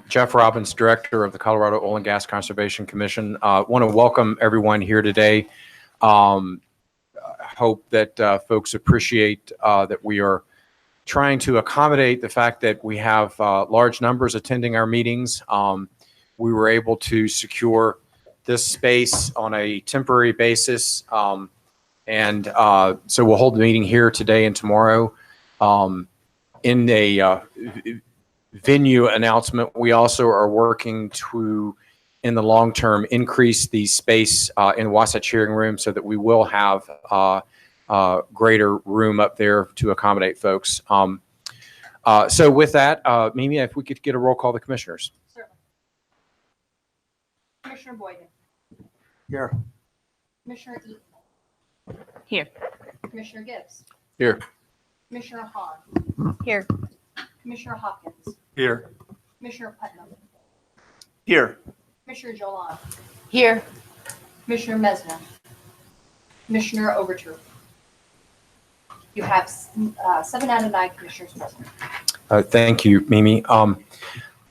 Jeff Robbins, Director of the Colorado Oil and Gas Conservation Commission. Want to welcome everyone here today. Hope that folks appreciate that we are trying to accommodate the fact that we have large numbers attending our meetings. We were able to secure this space on a temporary basis. So we'll hold the meeting here today and tomorrow. In a venue announcement, we also are working to, in the long term, increase the space in Wasatch Hearing Room so that we will have greater room up there to accommodate folks. So with that, Mimi, if we could get a roll call of the commissioners. Certainly. Commissioner Boyden. Here. Commissioner Eaton. Here. Commissioner Gibbs. Here. Commissioner Hahn. Here. Commissioner Hopkins. Here. Commissioner Putnam. Here. Commissioner Jolan. Here. Commissioner Mesner. Commissioner Overture. You have 7 out of 9 commissioners present. Thank you, Mimi.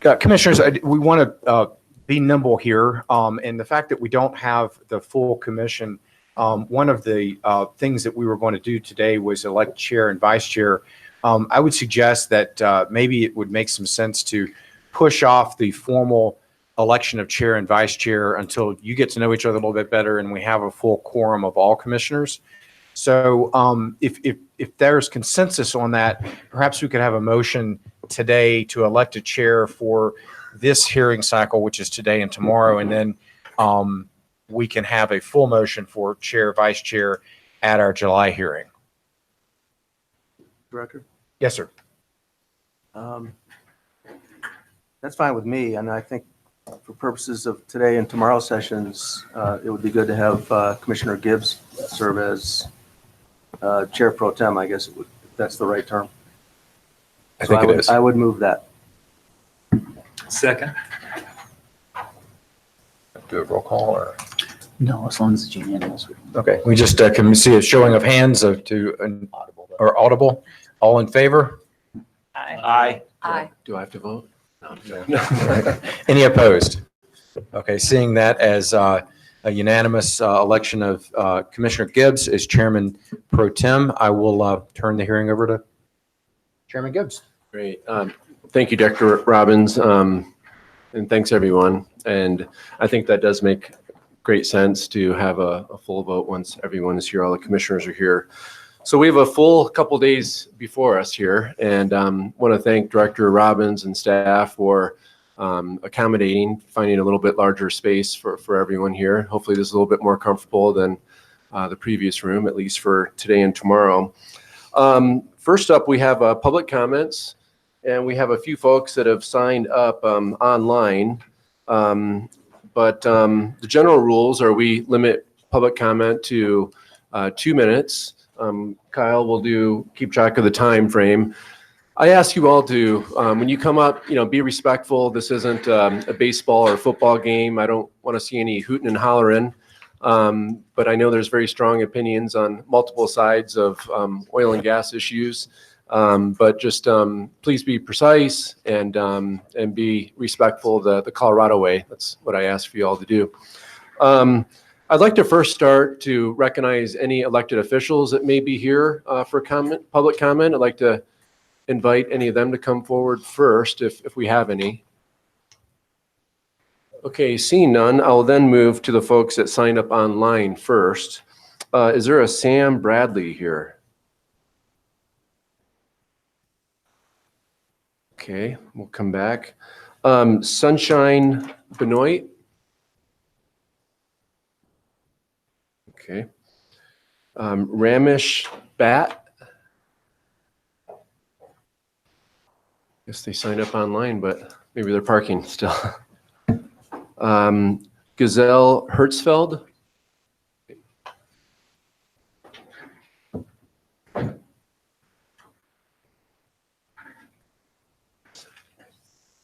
Commissioners, we want to be nimble here. And the fact that we don't have the full commission, one of the things that we were going to do today was elect chair and vice chair. I would suggest that maybe it would make some sense to push off the formal election of chair and vice chair until you get to know each other a little bit better and we have a full quorum of all commissioners. So if there's consensus on that, perhaps we could have a motion today to elect a chair for this hearing cycle, which is today and tomorrow, and then we can have a full motion for chair, vice chair at our July hearing. Director? Yes, sir. That's fine with me. And I think for purposes of today and tomorrow's sessions, it would be good to have Commissioner Gibbs serve as Chair Pro Tem, I guess, if that's the right term. I think it is. I would move that. Second. Do a roll call or? No, as long as it's unanimous. Okay, we just can see a showing of hands or audible. All in favor? Aye. Aye. Do I have to vote? No. Any opposed? Okay, seeing that as a unanimous election of Commissioner Gibbs as Chairman Pro Tem, I will turn the hearing over to Chairman Gibbs. Great. Thank you, Director Robbins, and thanks, everyone. And I think that does make great sense to have a full vote once everyone is here, all the commissioners are here. So we have a full couple days before us here, and want to thank Director Robbins and staff for accommodating, finding a little bit larger space for everyone here. Hopefully this is a little bit more comfortable than the previous room, at least for today and tomorrow. First up, we have public comments, and we have a few folks that have signed up online. But the general rules are we limit public comment to 2 minutes. Kyle will keep track of the time frame. I ask you all to, when you come up, be respectful. This isn't a baseball or football game. I don't want to see any hooting and hollering. But I know there's very strong opinions on multiple sides of oil and gas issues. But just please be precise and be respectful the Colorado way. That's what I ask for you all to do. I'd like to first start to recognize any elected officials that may be here for public comment. I'd like to invite any of them to come forward first if we have any. Okay, seeing none, I'll then move to the folks that signed up online first. Is there a Sam Bradley here? Okay, we'll come back. Sunshine Benoit. Okay. Ramesh Bat. Guess they signed up online, but maybe they're parking still. Gazelle Hertzfeld.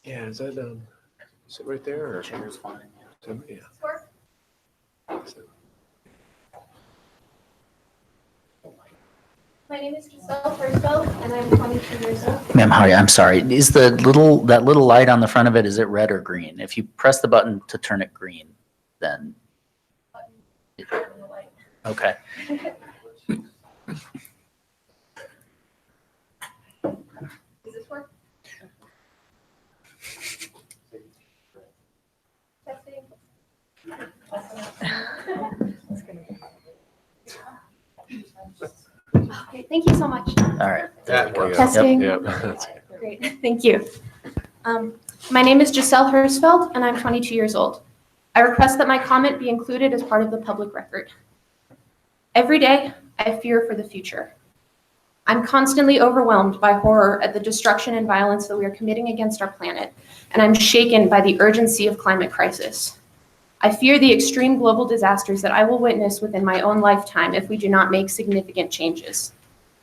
Yeah, is that is it right there? Or? Chair's fine. Yeah. My name is Giselle Hirschfeld, and I'm 22 years old. Ma'am, hi, I'm sorry. Is that little light on the front of it, is it red or green? If you press the button to turn it green, then, okay. Does this work? Testing. Okay, thank you so much. All right. There we go. Yeah. Testing. Yep. That's Great, thank you. My name is Giselle Hirschfeld, and I'm 22 years old. I request that my comment be included as part of the public record. Every day, I fear for the future. I'm constantly overwhelmed by horror at the destruction and violence that we are committing against our planet, and I'm shaken by the urgency of climate crisis. I fear the extreme global disasters that I will witness within my own lifetime if we do not make significant changes.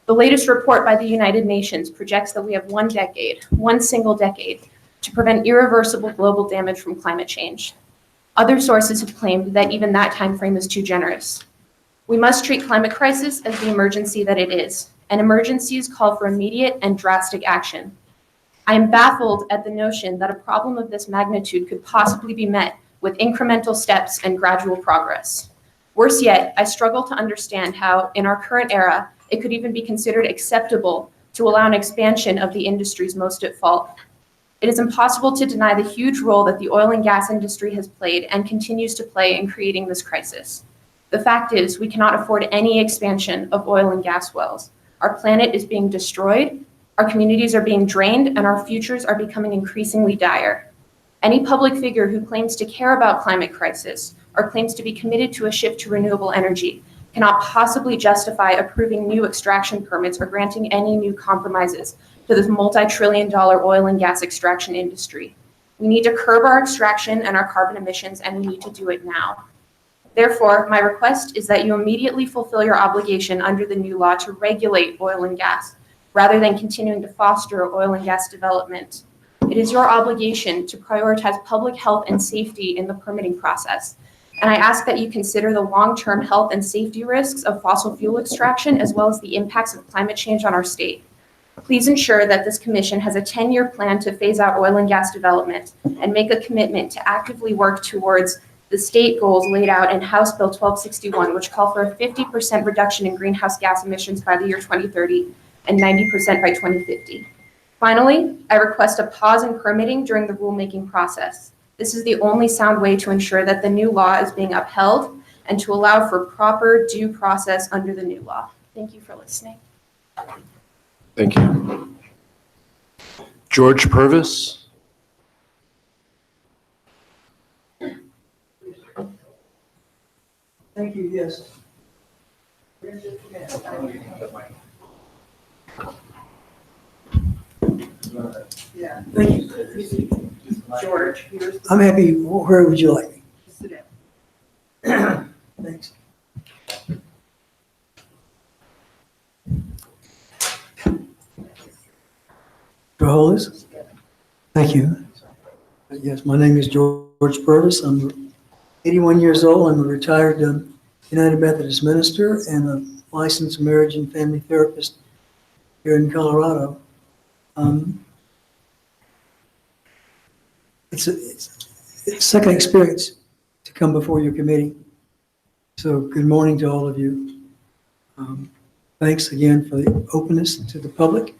The latest report by the United Nations projects that we have one single decade, to prevent irreversible global damage from climate change. Other sources have claimed that even that time frame is too generous. We must treat climate crisis as the emergency that it is, and emergencies call for immediate and drastic action. I am baffled at the notion that a problem of this magnitude could possibly be met with incremental steps and gradual progress. Worse yet, I struggle to understand how, in our current era, it could even be considered acceptable to allow an expansion of the industries most at fault. It is impossible to deny the huge role that the oil and gas industry has played and continues to play in creating this crisis. The fact is, we cannot afford any expansion of oil and gas wells. Our planet is being destroyed, our communities are being drained, and our futures are becoming increasingly dire. Any public figure who claims to care about climate crisis or claims to be committed to a shift to renewable energy cannot possibly justify approving new extraction permits or granting any new compromises to this multi-trillion-dollar oil and gas extraction industry. We need to curb our extraction and our carbon emissions, and we need to do it now. Therefore, my request is that you immediately fulfill your obligation under the new law to regulate oil and gas, rather than continuing to foster oil and gas development. It is your obligation to prioritize public health and safety in the permitting process. And I ask that you consider the long-term health and safety risks of fossil fuel extraction, as well as the impacts of climate change on our state. Please ensure that this commission has a 10-year plan to phase out oil and gas development and make a commitment to actively work towards the state goals laid out in House Bill 1261, which call for a 50% reduction in greenhouse gas emissions by the year 2030 and 90% by 2050. Finally, I request a pause in permitting during the rulemaking process. This is the only sound way to ensure that the new law is being upheld and to allow for proper due process under the new law. Thank you for listening. Thank you. George Purvis. Thank you, yes. Yeah, thank you. George. I'm happy. Where would you like me? Sit down. Thanks. Hollis. Thank you. Yes, my name is George Purvis. I'm 81 years old. I'm a retired United Methodist minister and a licensed marriage and family therapist here in Colorado. It's a second experience to come before your committee. So good morning to all of you. Thanks again for the openness to the public.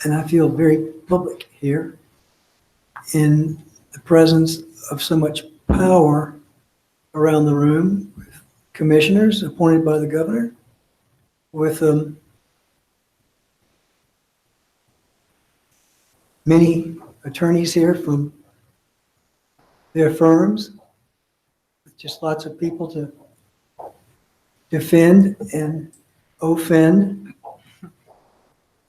And I feel very public here in the presence of so much power around the room, with commissioners appointed by the governor, with many attorneys here from their firms, with just lots of people to defend and offend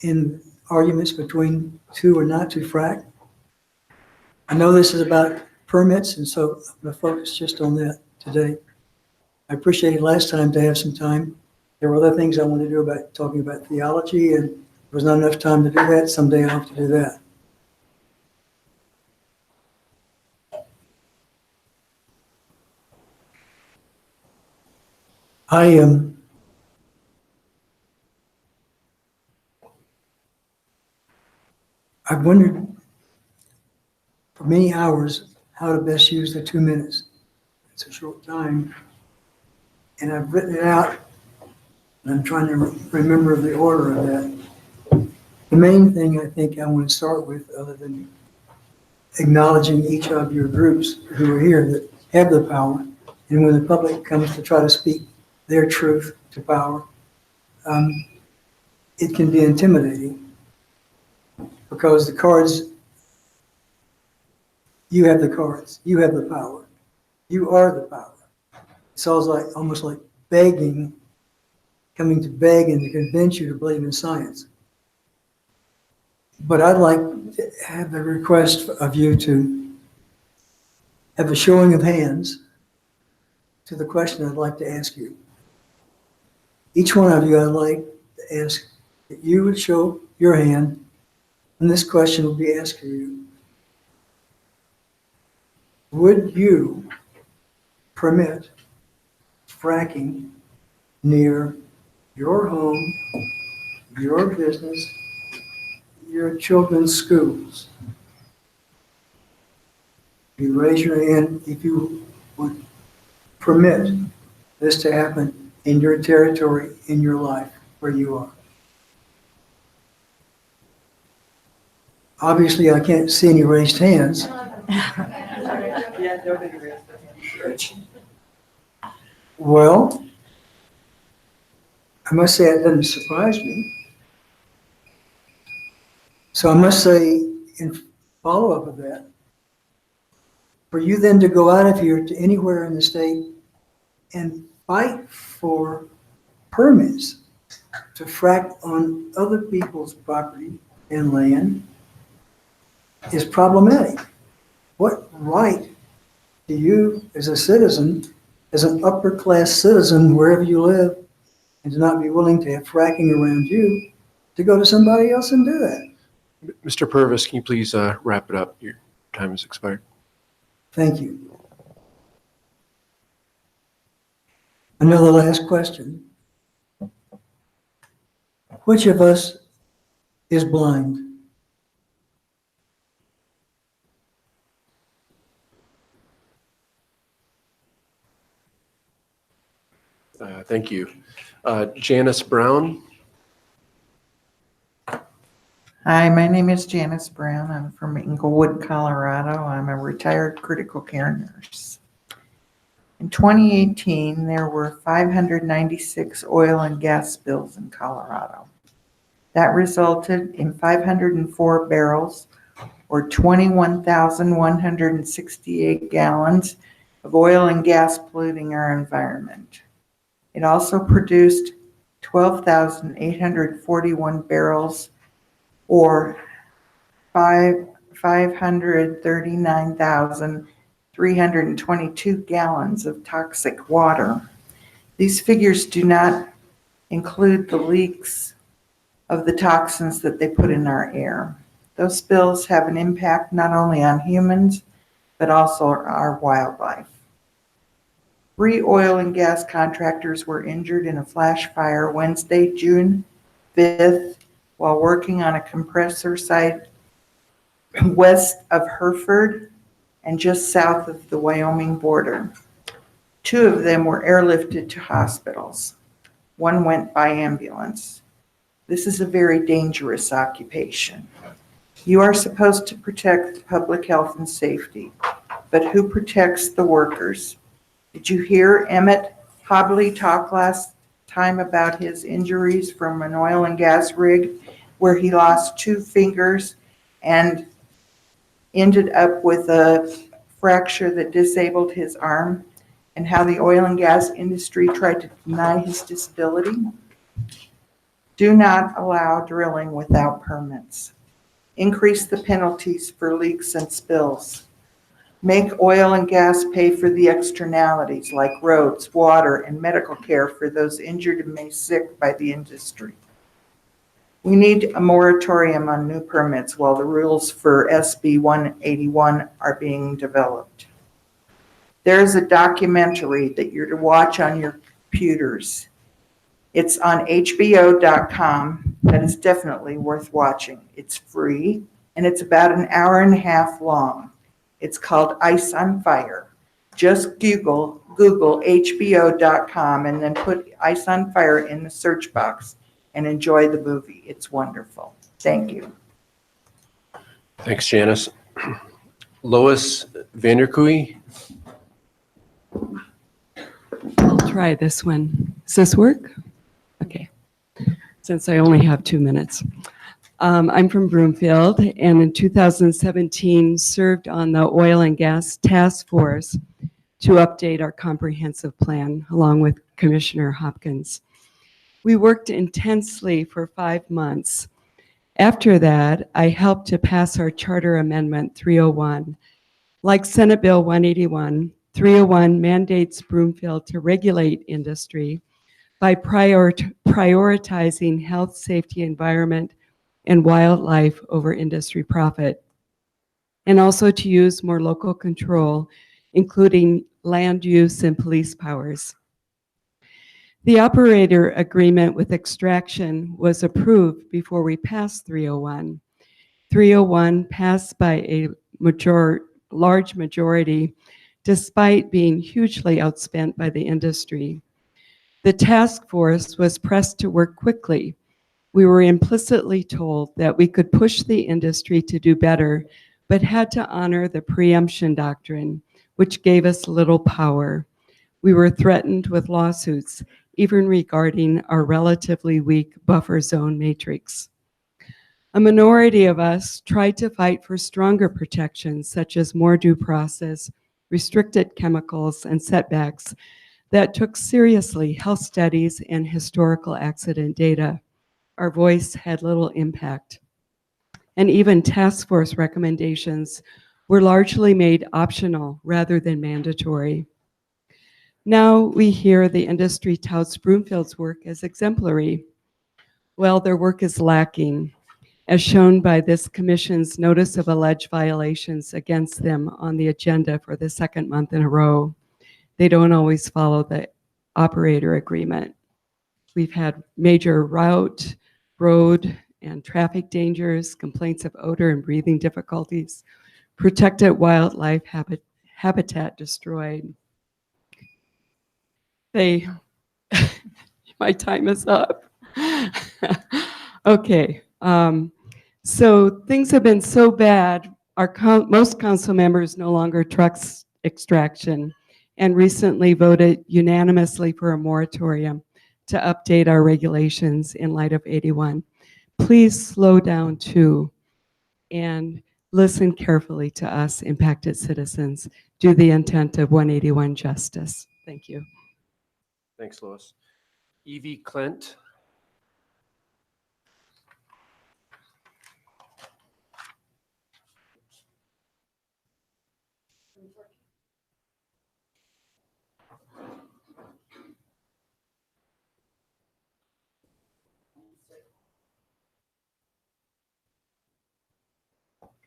in arguments between two or not to frack. I know this is about permits, and so I'm going to focus just on that today. I appreciated last time to have some time. There were other things I wanted to do about talking about theology, and there was not enough time to do that. Someday I'll have to do that. I've wondered for many hours how to best use the 2 minutes. It's a short time. And I've written it out, and I'm trying to remember the order of that. The main thing I think I want to start with, other than acknowledging each of your groups who are here that have the power, and when the public comes to try to speak their truth to power, it can be intimidating because the cards, you have the cards, you have the power, you are the power. It's almost like begging, coming to beg and to convince you to believe in science. But I'd like to have a request of you to have a showing of hands to the question I'd like to ask you. Each one of you, I'd like to ask that you would show your hand, and this question will be asked of you. Would you permit fracking near your home, your business, your children's schools? You raise your hand if you would permit this to happen in your territory, in your life, where you are. Obviously, I can't see any raised hands. Well, I must say it doesn't surprise me. So I must say, in follow-up of that, for you then to go out of here to anywhere in the state and fight for permits to frack on other people's property and land is problematic. What right do you, as a citizen, as an upper-class citizen, wherever you live, and to not be willing to have fracking around you, to go to somebody else and do that? Mr. Purvis, can you please wrap it up? Your time has expired. Thank you. Another last question. Which of us is blind? Thank you. Janice Brown. Hi, my name is Janice Brown. I'm from Inglewood, Colorado. I'm a retired critical care nurse. In 2018, there were 596 oil and gas spills in Colorado. That resulted in 504 barrels, or 21,168 gallons of oil and gas polluting our environment. It also produced 12,841 barrels, or 539,322 gallons of toxic water. These figures do not include the leaks of the toxins that they put in our air. Those spills have an impact not only on humans, but also our wildlife. 3 oil and gas contractors were injured in a flash fire Wednesday, June 5th, while working on a compressor site west of Hereford and just south of the Wyoming border. 2 of them were airlifted to hospitals. 1 went by ambulance. This is a very dangerous occupation. You are supposed to protect public health and safety, but who protects the workers? Did you hear Emmett Hobley talk last time about his injuries from an oil and gas rig where he lost 2 fingers and ended up with a fracture that disabled his arm, and how the oil and gas industry tried to deny his disability? Do not allow drilling without permits. Increase the penalties for leaks and spills. Make oil and gas pay for the externalities like roads, water, and medical care for those injured and made sick by the industry. We need a moratorium on new permits while the rules for SB 181 are being developed. There's a documentary that you're to watch on your computers. It's on HBO.com. That is definitely worth watching. It's free, and and it's about an hour and a half long. It's called Ice on Fire. Just Google HBO.com and then put Ice on Fire in the search box and enjoy the movie. It's wonderful. Thank you. Thanks, Janice. Lois Vanderkooy. I'll try this one. Does this work? Okay. Since I only have 2 minutes. I'm from Broomfield, and in 2017 served on the Oil and Gas Task Force to update our comprehensive plan along with Commissioner Hopkins. We worked intensely for 5 months. After that, I helped to pass our Charter Amendment 301. Like Senate Bill 181, 301 mandates Broomfield to regulate industry by prioritizing health, safety, environment, and wildlife over industry profit, and also to use more local control, including land use and police powers. The operator agreement with extraction was approved before we passed 301. 301 passed by a large majority, despite being hugely outspent by the industry. The task force was pressed to work quickly. We were implicitly told that we could push the industry to do better, but had to honor the preemption doctrine, which gave us little power. We were threatened with lawsuits, even regarding our relatively weak buffer zone matrix. A minority of us tried to fight for stronger protections, such as more due process, restricted chemicals, and setbacks that took seriously health studies and historical accident data. Our voice had little impact. And even task force recommendations were largely made optional rather than mandatory. Now we hear the industry touts Broomfield's work as exemplary. Well, their work is lacking, as shown by this commission's notice of alleged violations against them on the agenda for the second month in a row. They don't always follow the operator agreement. We've had major route, road, and traffic dangers, complaints of odor and breathing difficulties, protected wildlife habitat destroyed. My time is up. Okay, so things have been so bad, most council members no longer trust extraction and recently voted unanimously for a moratorium to update our regulations in light of 81. Please slow down too and listen carefully to us impacted citizens. Do the intent of 181 justice. Thank you. Thanks, Lois. Evie Klent.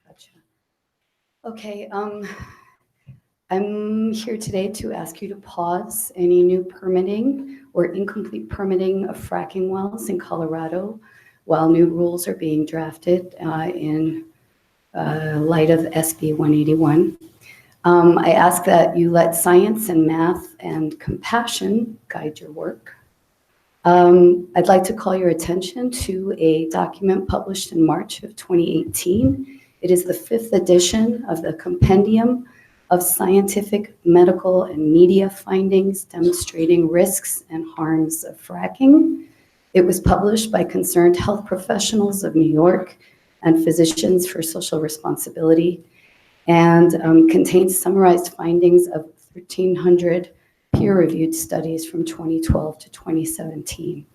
Gotcha. Okay, I'm here today to ask you to pause any new permitting or incomplete permitting of fracking wells in Colorado while new rules are being drafted in light of SB 181. I ask that you let science and math and compassion guide your work. I'd like to call your attention to a document published in March of 2018. It is the 5th edition of the Compendium of Scientific, Medical, and Media Findings Demonstrating Risks and Harms of Fracking. It was published by concerned health professionals of New York and Physicians for Social Responsibility, and contains summarized findings of 1,300 peer-reviewed studies from 2012 to 2017.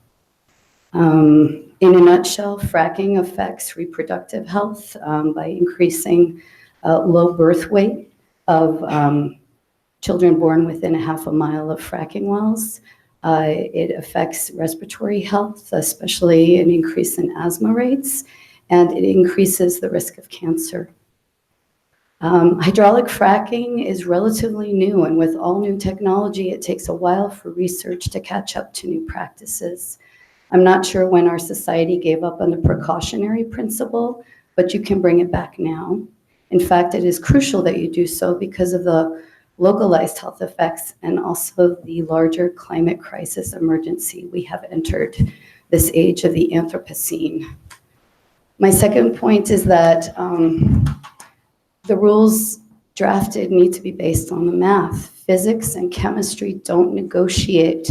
In a nutshell, fracking affects reproductive health by increasing low birth weight of children born within a half a mile of fracking wells. It affects respiratory health, especially an increase in asthma rates, and it increases the risk of cancer. Hydraulic fracking is relatively new, and with all new technology, it takes a while for research to catch up to new practices. I'm not sure when our society gave up on the precautionary principle, but you can bring it back now. In fact, it is crucial that you do so because of the localized health effects and also the larger climate crisis emergency. We have entered this age of the Anthropocene. My second point is that the rules drafted need to be based on the math. Physics and chemistry don't negotiate.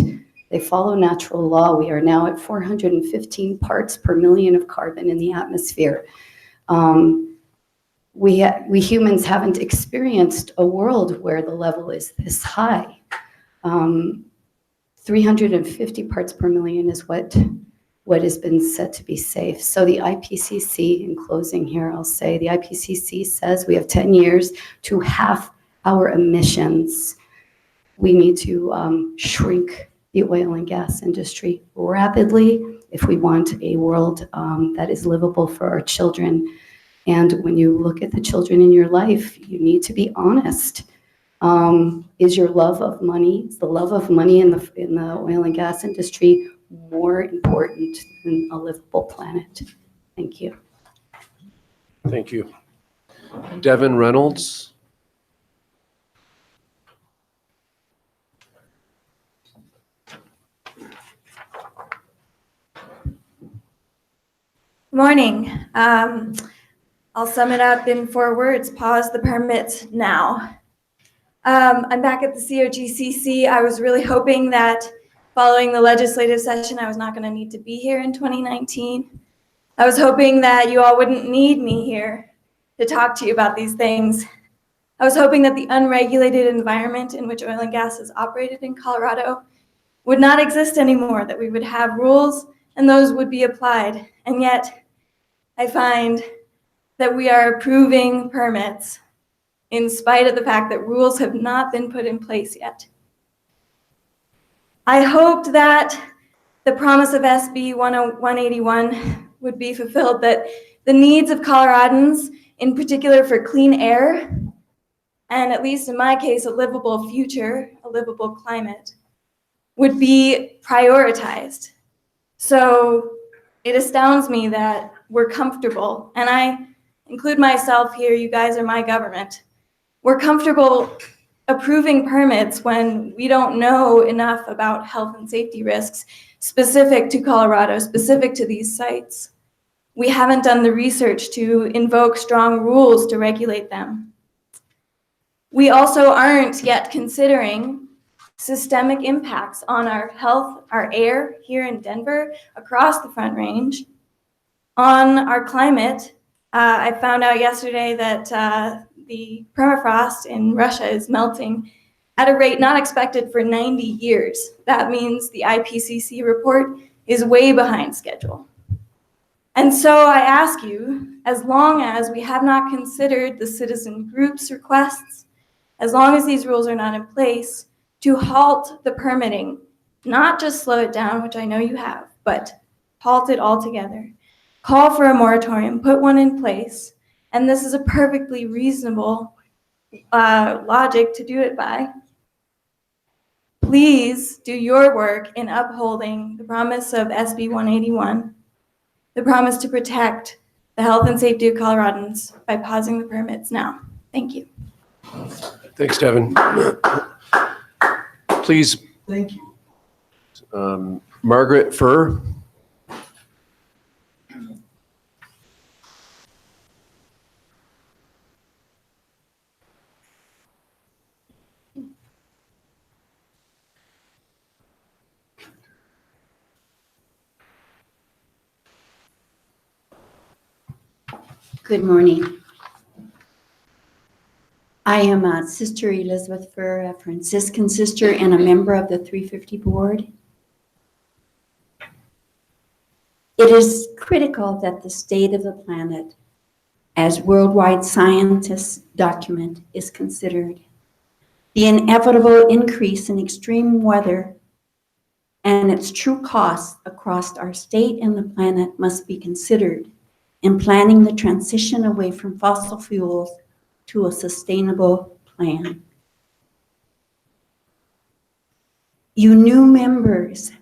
They follow natural law. We are now at 415 parts per million of carbon in the atmosphere. We humans haven't experienced a world where the level is this high. 350 parts per million is what has been said to be safe. So the IPCC, in closing here, I'll say the IPCC says we have 10 years to halve our emissions. We need to shrink the oil and gas industry rapidly if we want a world that is livable for our children. And when you look at the children in your life, you need to be honest. Is your love of money, is the love of money in the oil and gas industry more important than a livable planet? Thank you. Thank you. Devin Reynolds. Morning. I'll sum it up in 4 words. Pause the permits now. I'm back at the COGCC. I was really hoping that following the legislative session, I was not going to need to be here in 2019. I was hoping that you all wouldn't need me here to talk to you about these things. I was hoping that the unregulated environment in which oil and gas is operated in Colorado would not exist anymore, that we would have rules and those would be applied. And yet, I find that we are approving permits in spite of the fact that rules have not been put in place yet. I hoped that the promise of SB 181 would be fulfilled, that the needs of Coloradans, in particular for clean air, and at least in my case, a livable future, a livable climate, would be prioritized. So it astounds me that we're comfortable, and I include myself here, you guys are my government. We're comfortable approving permits when we don't know enough about health and safety risks specific to Colorado, specific to these sites. We haven't done the research to invoke strong rules to regulate them. We also aren't yet considering systemic impacts on our health, our air here in Denver, across the Front Range, on our climate. I found out yesterday that the permafrost in Russia is melting at a rate not expected for 90 years. That means the IPCC report is way behind schedule. And so I ask you, as long as we have not considered the citizen groups' requests, as long as these rules are not in place, to halt the permitting, not just slow it down, which I know you have, but halt it altogether. Call for a moratorium, put one in place, and this is a perfectly reasonable logic to do it by. Please do your work in upholding the promise of SB 181, the promise to protect the health and safety of Coloradans by pausing the permits now. Thank you. Thanks, Devin. Please, Thank you. Margaret Furr. Good morning. I am Sister Elizabeth Furr, a Franciscan sister and a member of the 350 board. It is critical that the state of the planet, as worldwide scientists document, is considered. The inevitable increase in extreme weather and its true costs across our state and the planet must be considered in planning the transition away from fossil fuels to a sustainable plan. You new members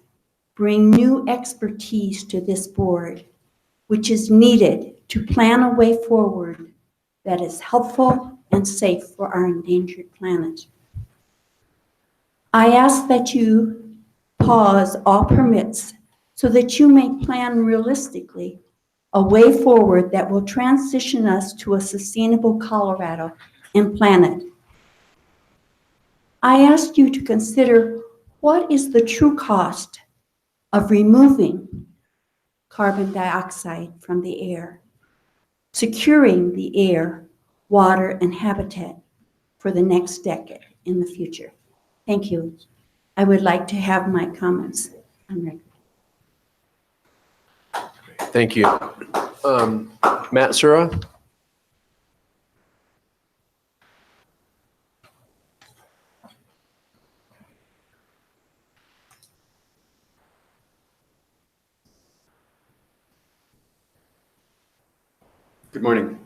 bring new expertise to this board which is needed to plan a way forward that is helpful and safe for our endangered planet. I ask that you pause all permits so that you may plan realistically a way forward that will transition us to a sustainable Colorado and planet. I ask you to consider what is the true cost of removing carbon dioxide from the air, securing the air, water, and habitat for the next decade in the future. Thank you. I would like to have my comments on record. Thank you. Matt Sura? Good morning.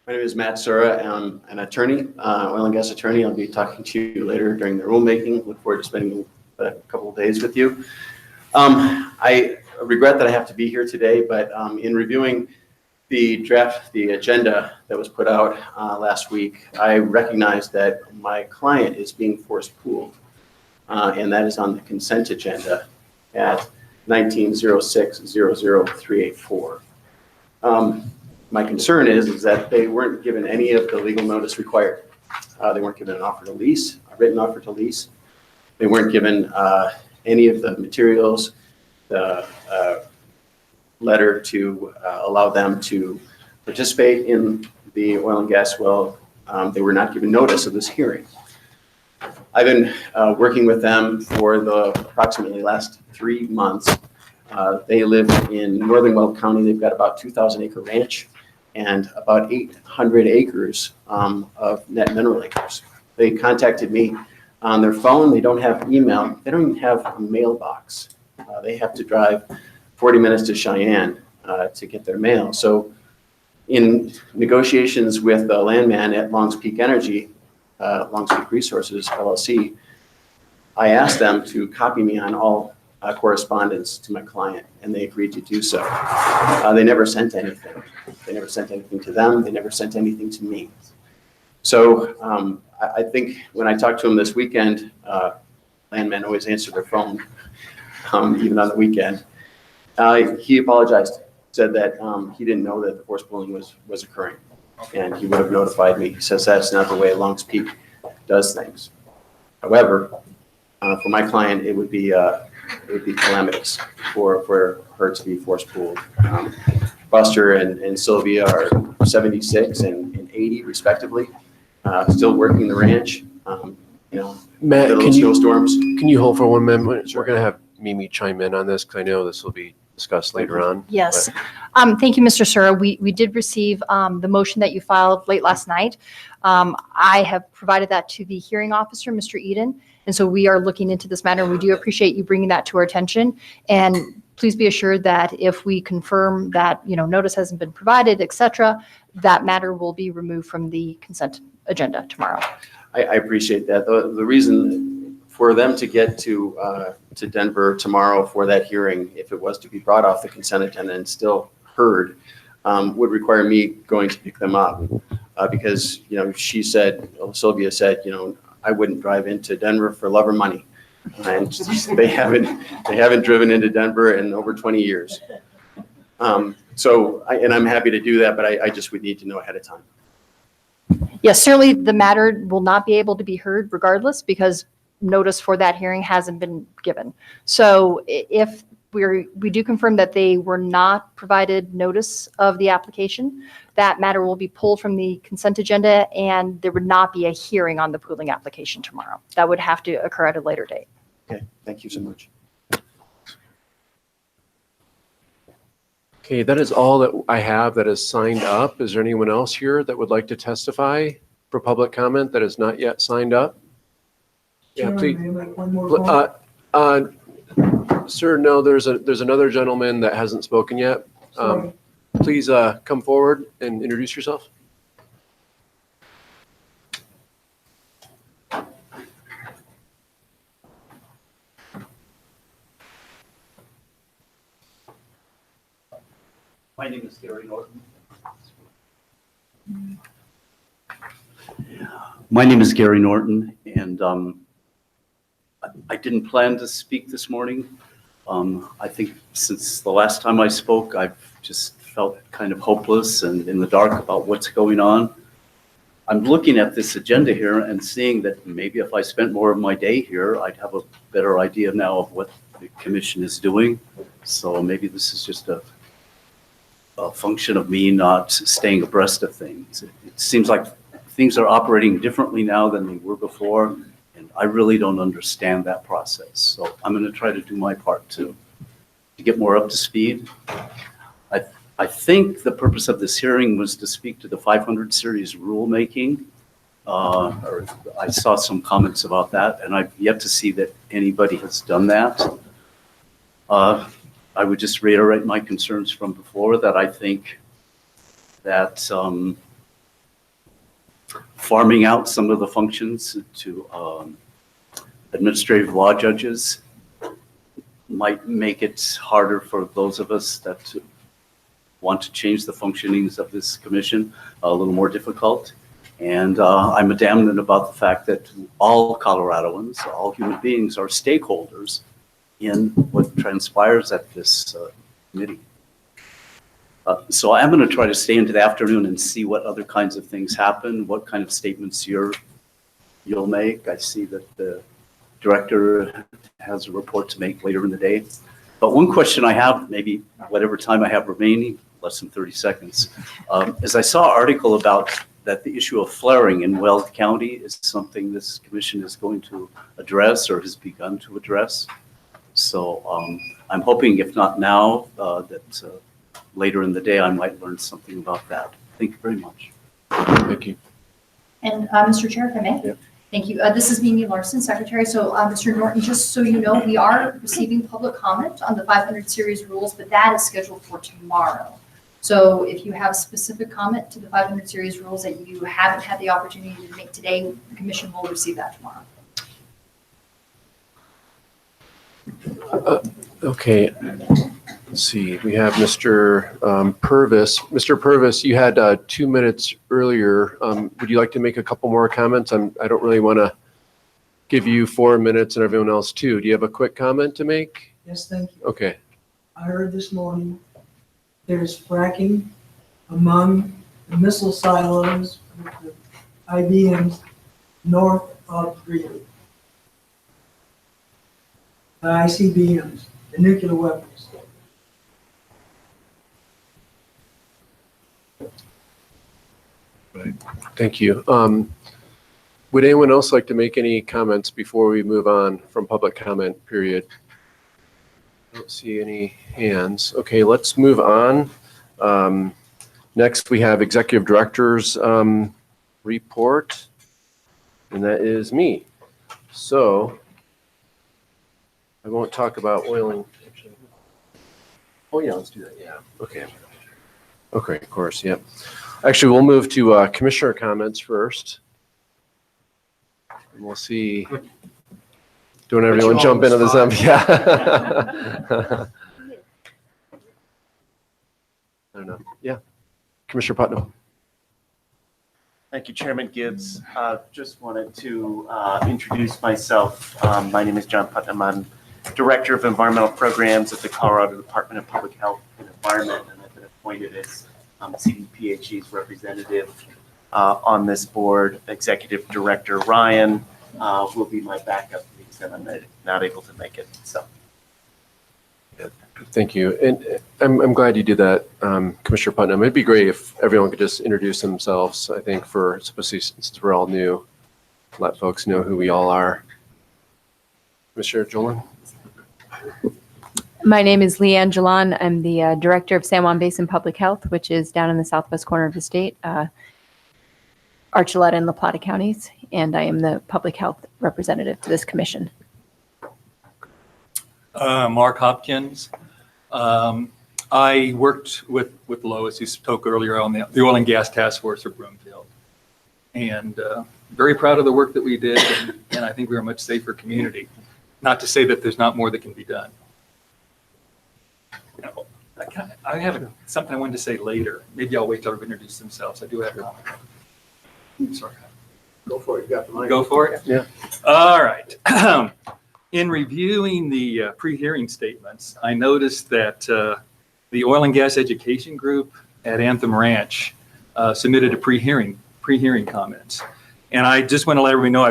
My name is Matt Sura. I'm an attorney, oil and gas attorney. I'll be talking to you later during the rulemaking. Look forward to spending a couple of days with you. I regret that I have to be here today, but in reviewing the agenda that was put out last week, I recognized that my client is being forced pooled, and that is on the consent agenda at 1906-00384. My concern is that they weren't given any of the legal notice required. They weren't given an offer to lease, a written offer to lease. They weren't given any of the materials, the letter to allow them to participate in the oil and gas well. They were not given notice of this hearing. I've been working with them for the approximately last 3 months. They live in northern Weld County. They've got about 2,000 acre ranch and about 800 acres of net mineral acres. They contacted me on their phone. They don't have email. They don't even have a mailbox. They have to drive 40 minutes to Cheyenne to get their mail. So in negotiations with the landman at Longs Peak Energy, Longs Peak Resources, LLC, I asked them to copy me on all correspondence to my client, and they agreed to do so. They never sent anything. They never sent anything to them. They never sent anything to me. So I think when I talked to him this weekend, landmen always answer their phone, even on the weekend. He apologized, said that he didn't know that the force pooling was occurring, and he would have notified me. He says that's not the way Longs Peak does things. However, for my client, it would be calamitous for her to be force pooled. Buster and Sylvia are 76 and 80 respectively, still working the ranch. Matt, little can snowstorms. you hold for 1 minute? We're going to have Mimi chime in on this because I know this will be discussed later on. Yes. Thank you, Mr. Sura. We did receive the motion that you filed late last night. I have provided that to the hearing officer, Mr. Eden, and so we are looking into this matter. We do appreciate you bringing that to our attention. And please be assured that if we confirm that, notice hasn't been provided, et cetera, that matter will be removed from the consent agenda tomorrow. I appreciate that. The reason for them to get to Denver tomorrow for that hearing, if it was to be brought off the consent agenda and still heard, would require me going to pick them up because Sylvia said, I wouldn't drive into Denver for love or money, and they haven't driven into Denver in over 20 years. I'm happy to do that, but I just would need to know ahead of time. Yes, certainly the matter will not be able to be heard regardless because notice for that hearing hasn't been given. So if we do confirm that they were not provided notice of the application, that matter will be pulled from the consent agenda and there would not be a hearing on the pooling application tomorrow. That would have to occur at a later date. Okay, thank you so much. Okay, that is all that I have that is signed up. Is there anyone else here that would like to testify for public comment that is not yet signed up? Yeah, Chairman, please. may I make one more point? Sir, no, there's another gentleman that hasn't spoken yet. Sorry. Please come forward and introduce yourself. My name is Gary Norton. My name is Gary Norton, and I didn't plan to speak this morning. I think since the last time I spoke, I've just felt kind of hopeless and in the dark about what's going on. I'm looking at this agenda here and seeing that maybe if I spent more of my day here, I'd have a better idea now of what the commission is doing. So maybe this is just a function of me not staying abreast of things. It seems like things are operating differently now than they were before, and I really don't understand that process. So I'm going to try to do my part to get more up to speed. I think the purpose of this hearing was to speak to the 500 series rulemaking. Or I saw some comments about that, and I've yet to see that anybody has done that. I would just reiterate my concerns from before, that I think that farming out some of the functions to administrative law judges might make it harder for those of us that want to change the functionings of this commission, a little more difficult. And I'm adamant about the fact that all Coloradoans, all human beings, are stakeholders in what transpires at this committee. So I'm going to try to stay into the afternoon and see what other kinds of things happen, what kind of statements you'll make. I see that the director has a report to make later in the day. But one question I have, maybe whatever time I have remaining, less than 30 seconds, is I saw an article about that the issue of flaring in Weld County is something this commission is going to address or has begun to address. So I'm hoping, if not now, that later in the day I might learn something about that. Thank you very much. Thank you. And Mr. Chair, if I may? Yep. Thank you. This is Mimi Larson, Secretary. So Mr. Norton, just so you know, we are receiving public comment on the 500 series rules, but that is scheduled for tomorrow. So if you have specific comment to the 500 series rules that you haven't had the opportunity to make today, the commission will receive that tomorrow. Okay. Let's see. We have Mr. Purvis. Mr. Purvis, you had 2 minutes earlier. Would you like to make a couple more comments? I don't really want to give you 4 minutes and everyone else too. Do you have a quick comment to make? Yes, thank you. Okay. I heard this morning there's fracking among the missile silos with the IBMs north of Greeley. The ICBMs, the nuclear weapons. Right. Thank you. Would anyone else like to make any comments before we move on from public comment period? I don't see any hands. Okay, let's move on. Next, we have Executive Director's report, and that is me. So I won't talk about oil and... Oh, yeah, let's do that. Yeah, okay. Okay, of course, yep. Actually, we'll move to commissioner comments first. And we'll see. Don't everyone jump into this? Yeah. I don't know. Yeah. Commissioner Putnam. Thank you, Chairman Gibbs. Just wanted to introduce myself. My name is John Putnam. I'm Director of Environmental Programs at the Colorado Department of Public Health and Environment, and I've been appointed as CDPHE's representative on this board. Executive Director Ryan will be my backup to the extent I'm not able to make it. So. Thank you. And I'm glad you did that, Commissioner Putnam. It'd be great if everyone could just introduce themselves, I think, especially since we're all new, let folks know who we all are. Commissioner Jolin. My name is Leanne Jalon. I'm the Director of San Juan Basin Public Health, which is down in the southwest corner of the state, Archuleta and La Plata counties, and I am the public health representative to this commission. Mark Hopkins. I worked with Lois, who spoke earlier, on the oil and gas task force of Broomfield, and very proud of the work that we did, and I think we're a much safer community. Not to say that there's not more that can be done. I have something I wanted to say later. Maybe I'll wait till everybody introduce themselves. I do have a comment. Sorry. Go for it, you got the mic. Go for it? Yeah. All right. In reviewing the pre-hearing statements, I noticed that the Oil and Gas Education Group at Anthem Ranch submitted a pre-hearing comments. And I just want to let everybody know I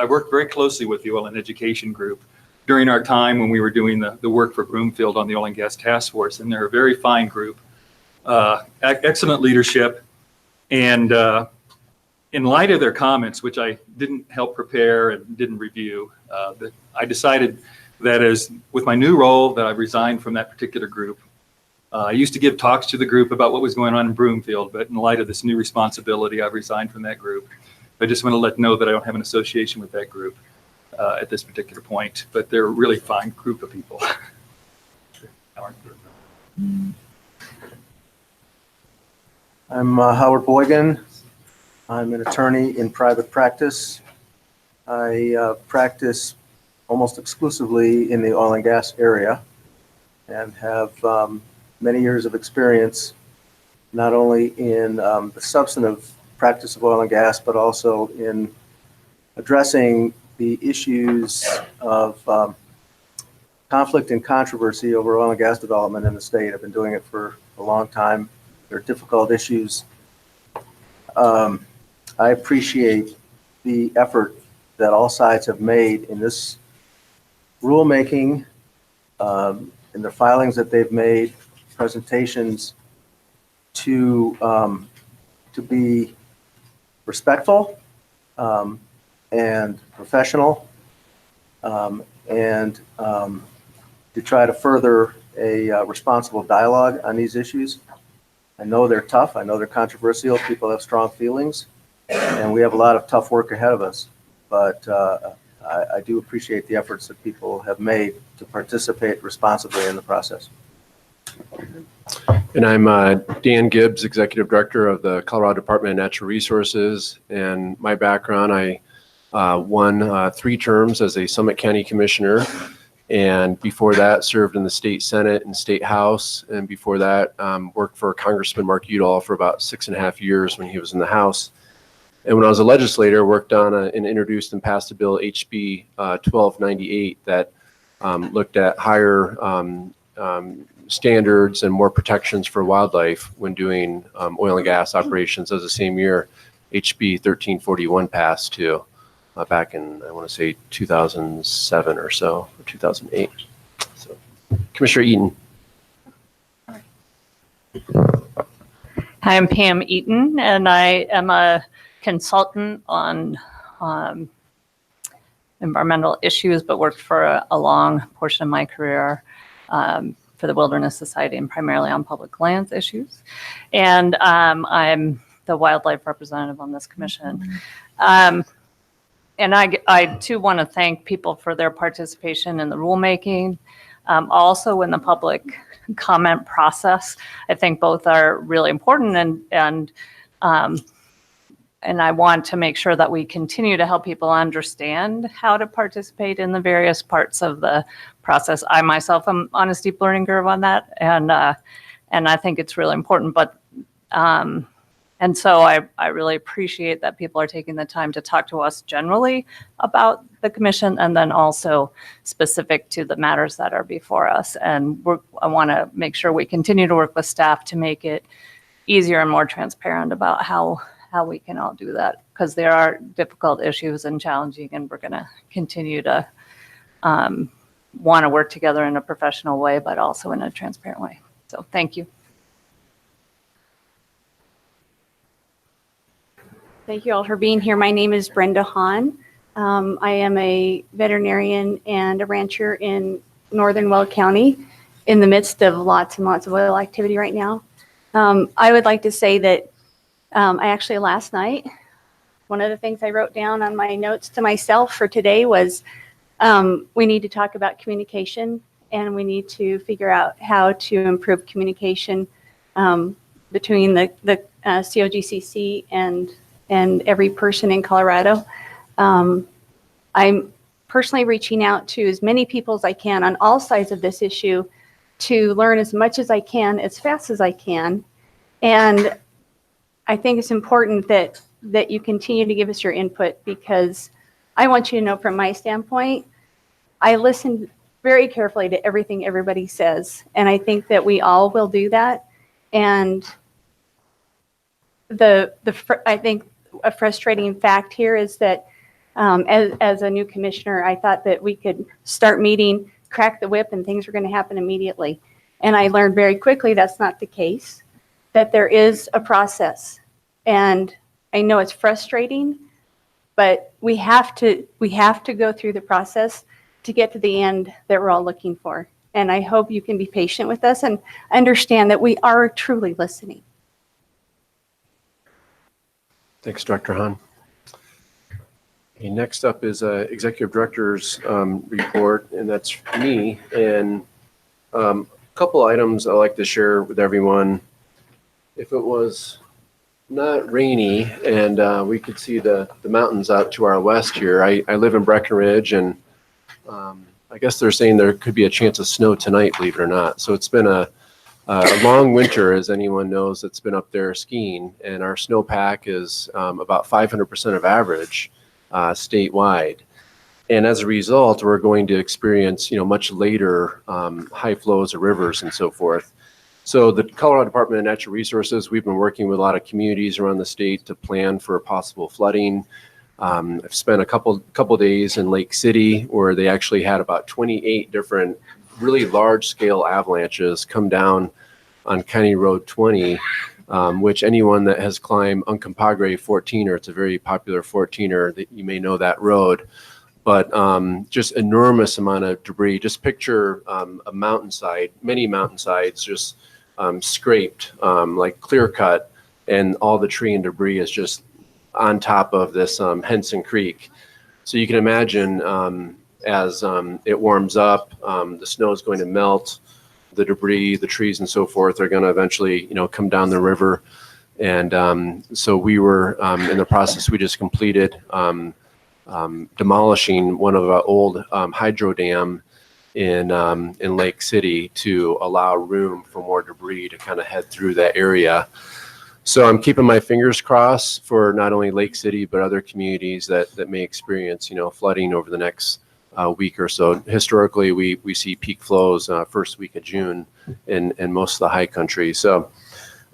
worked very closely with the Oil and Education Group during our time when we were doing the work for Broomfield on the Oil and Gas Task Force. And they're a very fine group, excellent leadership. And in light of their comments, which I didn't help prepare and didn't review, I decided that as with my new role that I resigned from that particular group. I used to give talks to the group about what was going on in Broomfield, but in light of this new responsibility, I've resigned from that group. I just want to let know that I don't have an association with that group at this particular point, but they're a really fine group of people. I'm Howard Boygan. I'm an attorney in private practice. I practice almost exclusively in the oil and gas area and have many years of experience, not only in the substantive practice of oil and gas, but also in addressing the issues of conflict and controversy over oil and gas development in the state. I've been doing it for a long time. They're difficult issues. I appreciate the effort that all sides have made in this rulemaking, in the filings that they've made, presentations to be respectful and professional, and to try to further a responsible dialogue on these issues. I know they're tough. I know they're controversial. People have strong feelings, and we have a lot of tough work ahead of us. But I do appreciate the efforts that people have made to participate responsibly in the process. And I'm Dan Gibbs, Executive Director of the Colorado Department of Natural Resources. And my background, I won 3 terms as a Summit County Commissioner. And before that, served in the state Senate and state House. And before that, worked for Congressman Mark Udall for about 6.5 years when he was in the House. And when I was a legislator, worked on and introduced and passed a bill, HB 1298, that looked at higher standards and more protections for wildlife when doing oil and gas operations. As the same year, HB 1341 passed too. Back in, I want to say 2007 or so, or 2008. So, Commissioner Eaton. Hi, I'm Pam Eaton, and I am a consultant on environmental issues, but worked for a long portion of my career for the Wilderness Society and primarily on public lands issues. And I'm the wildlife representative on this commission. And I too want to thank people for their participation in the rulemaking, also in the public comment process. I think both are really important, and I want to make sure that we continue to help people understand how to participate in the various parts of the process. I myself am on a steep learning curve on that, and I think it's really important. But and so I really appreciate that people are taking the time to talk to us generally about the commission, and then also specific to the matters that are before us. And I want to make sure we continue to work with staff to make it easier and more transparent about how we can all do that, because there are difficult issues and challenging, and we're going to continue to want to work together in a professional way, but also in a transparent way. So thank you. Thank you all for being here. My name is Brenda Hahn. I am a veterinarian and a rancher in northern Weld County in the midst of lots and lots of oil activity right now. I would like to say that I actually last night, one of the things I wrote down on my notes to myself for today was we need to talk about communication, and we need to figure out how to improve communication between the COGCC and every person in Colorado. I'm personally reaching out to as many people as I can on all sides of this issue to learn as much as I can, as fast as I can. And I think it's important that you continue to give us your input, because I want you to know from my standpoint, I listen very carefully to everything everybody says. And I think that we all will do that. And I think a frustrating fact here is that as a new commissioner, I thought that we could start meeting, crack the whip, and things were going to happen immediately. And I learned very quickly that's not the case, that there is a process. And I know it's frustrating, but we have to go through the process to get to the end that we're all looking for. And I hope you can be patient with us and understand that we are truly listening. Thanks, Dr. Hahn. Okay, next up is Executive Director's report, and that's me. And a couple items I'd like to share with everyone. If it was not rainy and we could see the mountains out to our west here. I live in Breckenridge, and I guess they're saying there could be a chance of snow tonight, believe it or not. So it's been a long winter, as anyone knows that's been up there skiing, and our snowpack is about 500% of average statewide. And as a result, we're going to experience, much later high flows of rivers and so forth. So the Colorado Department of Natural Resources, we've been working with a lot of communities around the state to plan for possible flooding. I've spent a couple days in Lake City, where they actually had about 28 different really large scale avalanches come down on County Road 20, which anyone that has climbed Uncompahgre 14er, it's a very popular 14er, that you may know that road, but just enormous amount of debris. Just picture a mountainside, many mountainsides just scraped, like clear cut, and all the tree and debris is just on top of this Henson Creek. So you can imagine as it warms up, the snow is going to melt, the debris, the trees and so forth are going to eventually, come down the river. And so we were in the process, we just completed demolishing one of our old hydro dam in Lake City to allow room for more debris to kind of head through that area. So I'm keeping my fingers crossed for not only Lake City, but other communities that may experience, flooding over the next week or so. Historically, we see peak flows first week of June in most of the high country. So,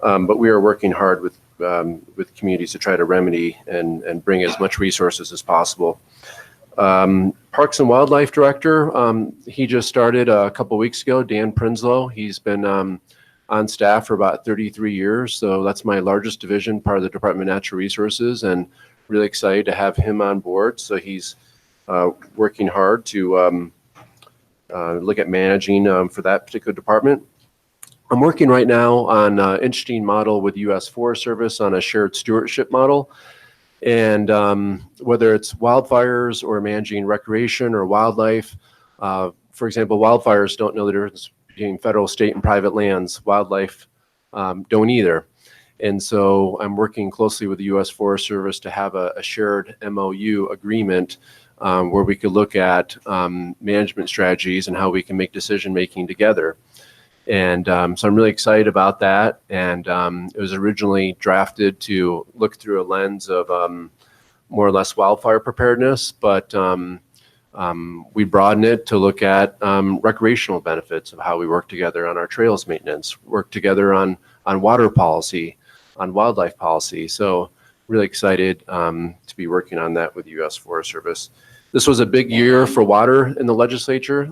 but we are working hard with communities to try to remedy and bring as much resources as possible. Parks and Wildlife Director, he just started a couple weeks ago, Dan Prinsloo. He's been on staff for about 33 years. So that's my largest division, part of the Department of Natural Resources, and really excited to have him on board. So he's working hard to look at managing for that particular department. I'm working right now on an interesting model with U.S. Forest Service on a shared stewardship model. And whether it's wildfires or managing recreation or wildlife, for example, wildfires don't know the difference between federal, state, and private lands. Wildlife don't either. And so I'm working closely with the U.S. Forest Service to have a shared MOU agreement where we could look at management strategies and how we can make decision-making together. And so I'm really excited about that. And it was originally drafted to look through a lens of more or less wildfire preparedness, but we broaden it to look at recreational benefits of how we work together on our trails maintenance, work together on water policy, on wildlife policy. So really excited to be working on that with the U.S. Forest Service. This was a big year for water in the legislature.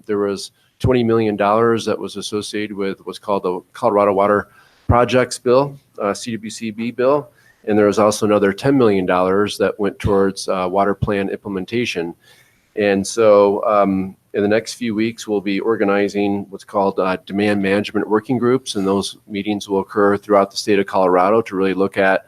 There was $20 million that was associated with what's called the Colorado Water Projects Bill, CWCB bill. And there was also another $10 million that went towards water plan implementation. And so in the next few weeks, we'll be organizing what's called demand management working groups. And those meetings will occur throughout the state of Colorado to really look at,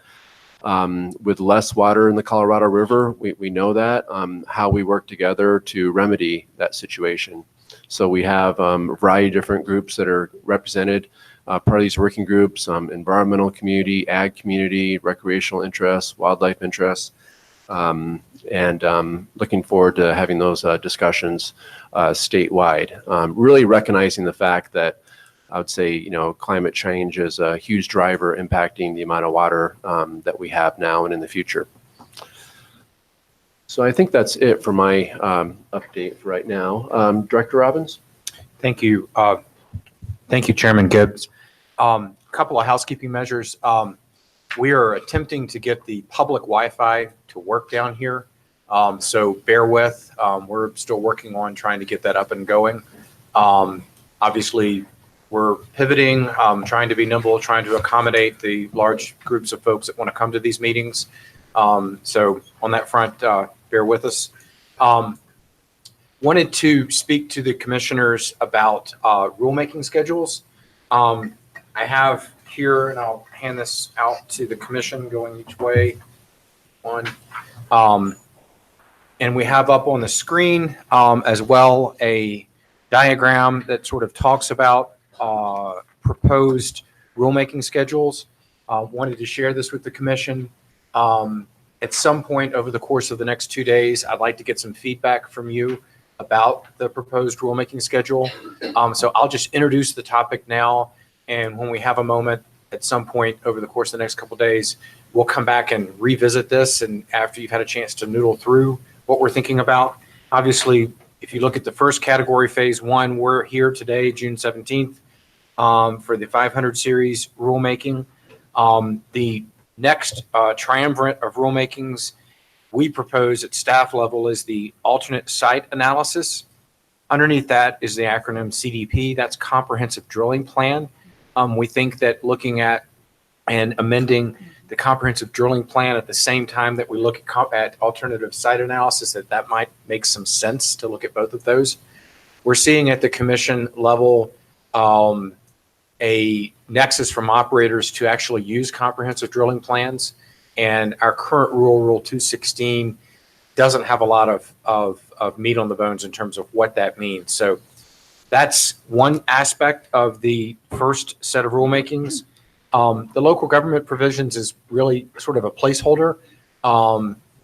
with less water in the Colorado River, we know that, how we work together to remedy that situation. So we have a variety of different groups that are represented, part of these working groups, environmental community, ag community, recreational interests, wildlife interests. and looking forward to having those discussions statewide. Really recognizing the fact that I would say, climate change is a huge driver impacting the amount of water that we have now and in the future. So I think that's it for my update for right now. Director Robbins? Thank you. Thank you, Chairman Gibbs. Couple of housekeeping measures. We are attempting to get the public Wi-Fi to work down here. So bear with, we're still working on trying to get that up and going. Obviously, we're pivoting, trying to be nimble, trying to accommodate the large groups of folks that want to come to these meetings. So on that front, bear with us. Wanted to speak to the commissioners about rulemaking schedules. I have here, and I'll hand this out to the commission going each way. And we have up on the screen as well a diagram that sort of talks about proposed rulemaking schedules. Wanted to share this with the commission. At some point over the course of the next 2 days, I'd like to get some feedback from you about the proposed rulemaking schedule. So I'll just introduce the topic now, and when we have a moment at some point over the course of the next couple of days, we'll come back and revisit this, and after you've had a chance to noodle through what we're thinking about. Obviously, if you look at the first category, phase one, we're here today, June 17th, for the 500 series rulemaking. The next triumvirate of rulemakings we propose at staff level is the alternate site analysis. Underneath that is the acronym CDP, that's Comprehensive Drilling Plan. We think that looking at and amending the comprehensive drilling plan at the same time that we look at alternative site analysis, that might make some sense to look at both of those. We're seeing at the commission level a nexus from operators to actually use comprehensive drilling plans, and our current Rule 216 doesn't have a lot of meat on the bones in terms of what that means. So that's one aspect of the first set of rulemakings. The local government provisions is really sort of a placeholder.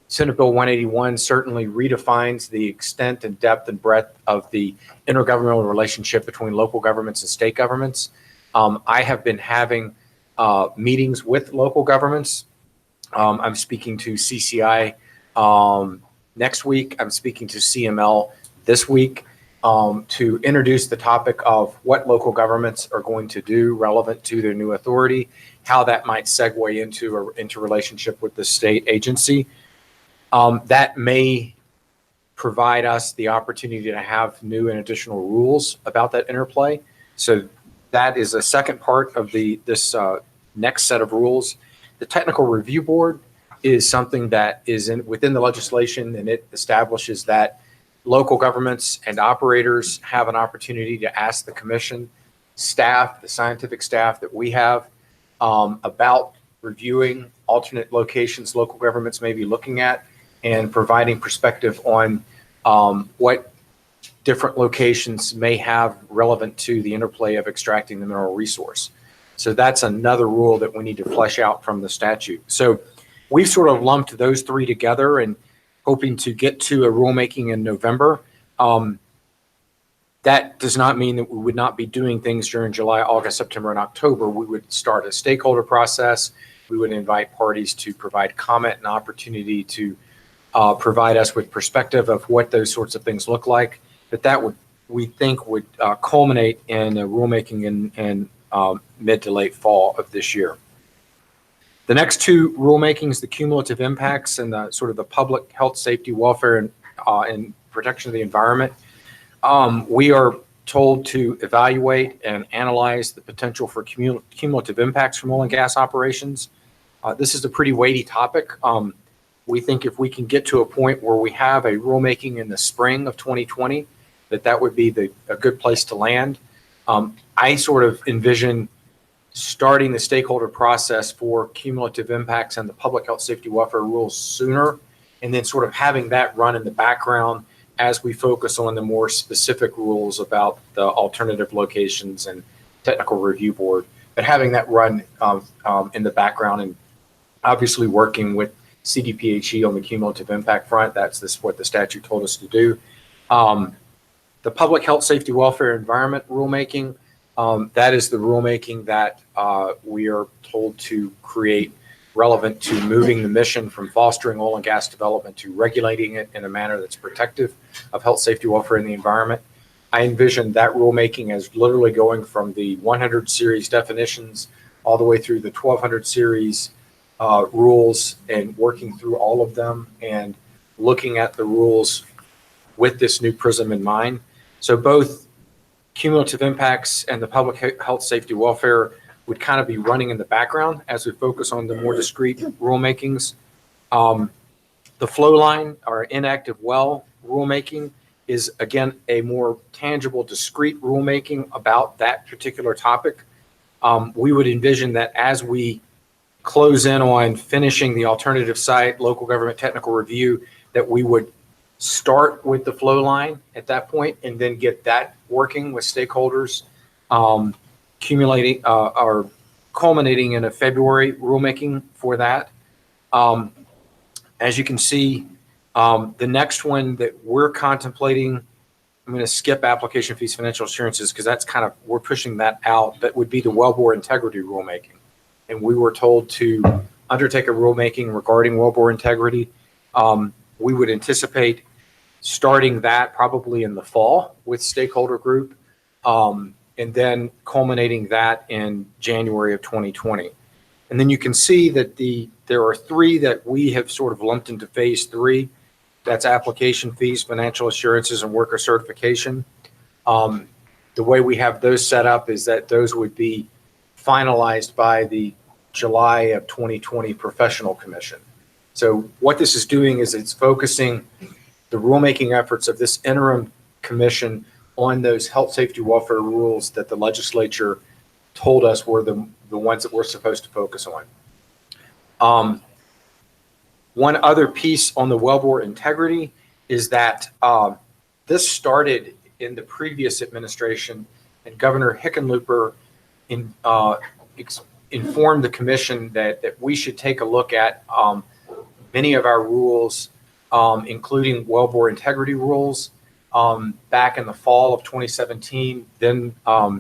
Senate Bill 181 certainly redefines the extent and depth and breadth of the intergovernmental relationship between local governments and state governments. I have been having meetings with local governments. I'm speaking to CCI next week. I'm speaking to CML this week to introduce the topic of what local governments are going to do relevant to their new authority, how that might segue into relationship with the state agency. That may provide us the opportunity to have new and additional rules about that interplay. So that is a second part of this next set of rules. The Technical Review Board is something that is within the legislation, and it establishes that local governments and operators have an opportunity to ask the commission staff, the scientific staff that we have, about reviewing alternate locations local governments may be looking at and providing perspective on what different locations may have relevant to the interplay of extracting the mineral resource. So that's another rule that we need to flesh out from the statute. So we've sort of lumped those three together and hoping to get to a rulemaking in November. That does not mean that we would not be doing things during July, August, September, and October. We would start a stakeholder process. We would invite parties to provide comment and opportunity to provide us with perspective of what those sorts of things look like. But that would, we think, would culminate in a rulemaking in mid to late fall of this year. The next two rulemakings, the cumulative impacts and the sort of the public health, safety, welfare, and protection of the environment. We are told to evaluate and analyze the potential for cumulative impacts from oil and gas operations. This is a pretty weighty topic. We think if we can get to a point where we have a rulemaking in the spring of 2020, that would be a good place to land. I sort of envision starting the stakeholder process for cumulative impacts and the public health, safety, welfare rules sooner, and then sort of having that run in the background as we focus on the more specific rules about the alternative locations and technical review board, but having that run in the background and obviously working with CDPHE on the cumulative impact front. That's what the statute told us to do. The public health, safety, welfare, environment rulemaking, that is the rulemaking that we are told to create relevant to moving the mission from fostering oil and gas development to regulating it in a manner that's protective of health, safety, welfare, and the environment. I envision that rulemaking as literally going from the 100 series definitions all the way through the 1200 series rules and working through all of them and looking at the rules with this new prism in mind. So both cumulative impacts and the public health, safety, welfare would kind of be running in the background as we focus on the more discrete rulemakings. The flow line or inactive well rulemaking is, again, a more tangible, discrete rulemaking about that particular topic. We would envision that as we close in on finishing the alternative site, local government technical review, that we would start with the flow line at that point and then get that working with stakeholders, accumulating or culminating in a February rulemaking for that. As you can see, the next one that we're contemplating, I'm going to skip application fees, financial assurances, because that's kind of, we're pushing that out, but would be the wellbore integrity rulemaking. And we were told to undertake a rulemaking regarding wellbore integrity. We would anticipate starting that probably in the fall with stakeholder group, and then culminating that in January of 2020. And then you can see that there are three that we have sort of lumped into phase 3. That's application fees, financial assurances, and worker certification. The way we have those set up is that those would be finalized by the July of 2020 professional commission. So what this is doing is it's focusing the rulemaking efforts of this interim commission on those health, safety, welfare rules that the legislature told us were the ones that we're supposed to focus on. One other piece on the wellbore integrity is that this started in the previous administration, and Governor Hickenlooper informed the commission that we should take a look at many of our rules, including wellbore integrity rules. Back in the fall of 2017, then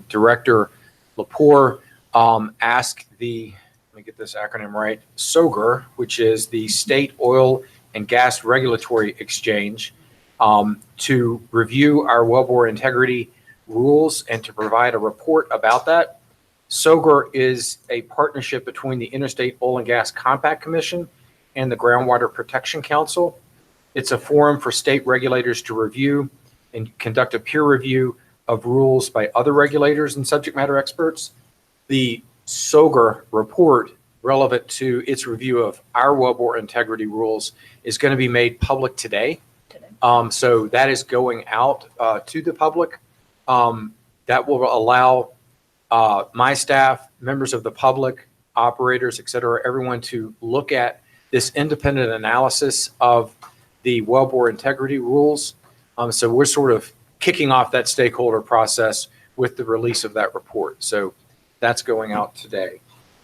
Director Lepore asked let me get this acronym right, SOGR, which is the State Oil and Gas Regulatory Exchange, to review our wellbore integrity rules and to provide a report about that. SOGR is a partnership between the Interstate Oil and Gas Compact Commission and the Groundwater Protection Council. It's a forum for state regulators to review and conduct a peer review of rules by other regulators and subject matter experts. The SOGR report relevant to its review of our wellbore integrity rules is going to be made public today. So that is going out to the public. That will allow my staff, members of the public, operators, et cetera, everyone to look at this independent analysis of the wellbore integrity rules. So we're sort of kicking off that stakeholder process with the release of that report. So that's going out today.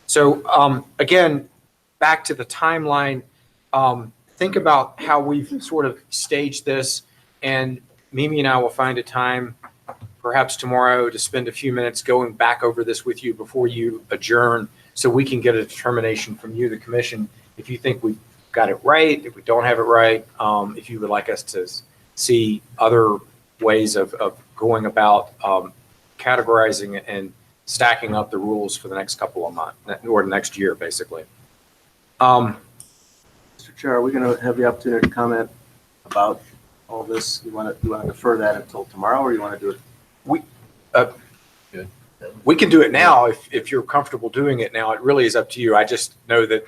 So again, back to the timeline, think about how we've sort of staged this, and Mimi and I will find a time, perhaps tomorrow, to spend a few minutes going back over this with you before you adjourn, so we can get a determination from you, the commission, if you think we've got it right, if we don't have it right, if you would like us to see other ways of going about categorizing and stacking up the rules for the next couple of months, or next year, basically. Mr. Chair, are we going to have the opportunity to comment about all this? You want to defer that until tomorrow, or you want to do it? We can do it now if you're comfortable doing it now. It really is up to you. I just know that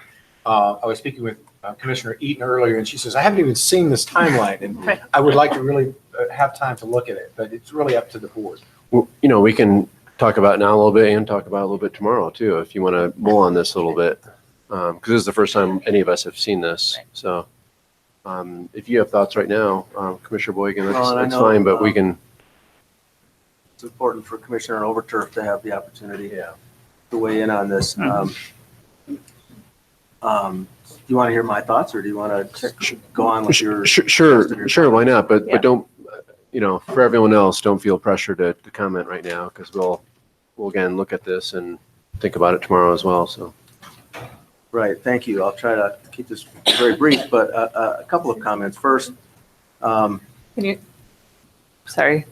I was speaking with Commissioner Eaton earlier, and she says, I haven't even seen this timeline, and I would like to really have time to look at it, but it's really up to the board. Well, you know, we can talk about it now a little bit and talk about it a little bit tomorrow too, if you want to mull on this a little bit. Because this is the first time any of us have seen this. So if you have thoughts right now, Commissioner Boygan, that's fine, but we can. It's important for Commissioner Overturf to have the opportunity to weigh in on this. Do you want to hear my thoughts, or do you want to go on with your? Sure, why not? Yeah. But don't, for everyone else, don't feel pressure to comment right now, because we'll again look at this and think about it tomorrow as well, so. Right, thank you. I'll try to keep this very brief, but a couple of comments. First, Can you, sorry,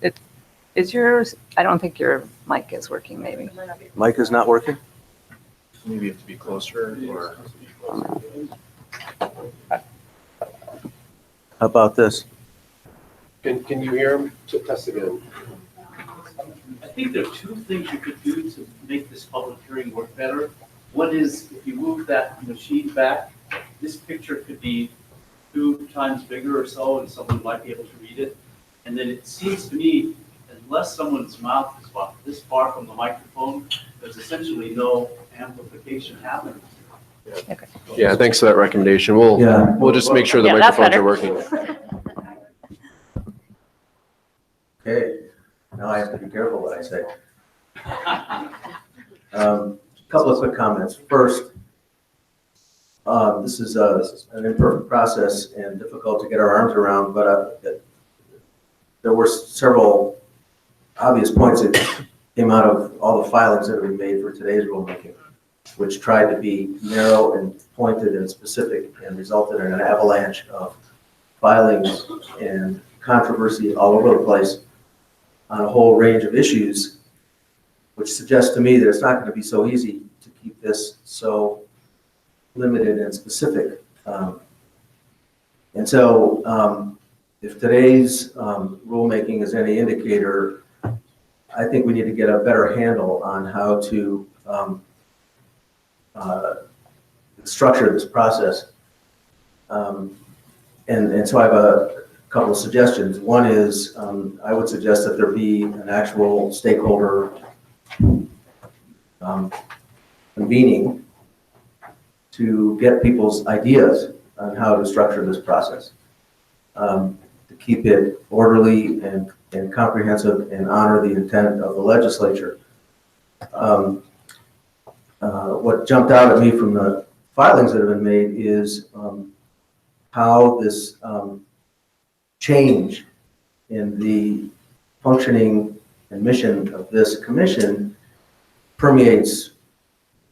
is yours, I don't think your mic is working, maybe. mic is not working? Maybe you have to be closer, or. How about this? Can you hear him? Test again. I think there are two things you could do to make this public hearing work better. One is, if you move that machine back, this picture could be 2 times bigger or so, and someone might be able to read it. And then it seems to me, unless someone's mouth is about this far from the microphone, there's essentially no amplification happening. Okay. Yeah, thanks for that recommendation. We'll just make sure the Yeah, that's microphones better. are working. Okay, now I have to be careful what I say. Couple of quick comments. First, this is an imperfect process and difficult to get our arms around, but there were several obvious points that came out of all the filings that have been made for today's rulemaking, which tried to be narrow and pointed and specific and resulted in an avalanche of filings and controversy all over the place on a whole range of issues, which suggests to me that it's not going to be so easy to keep this so limited and specific. And so if today's rulemaking is any indicator, I think we need to get a better handle on how to structure this process. And so I have a couple of suggestions. One is I would suggest that there be an actual stakeholder convening to get people's ideas on how to structure this process, to keep it orderly and comprehensive and honor the intent of the legislature. What jumped out at me from the filings that have been made is how this change in the functioning and mission of this commission permeates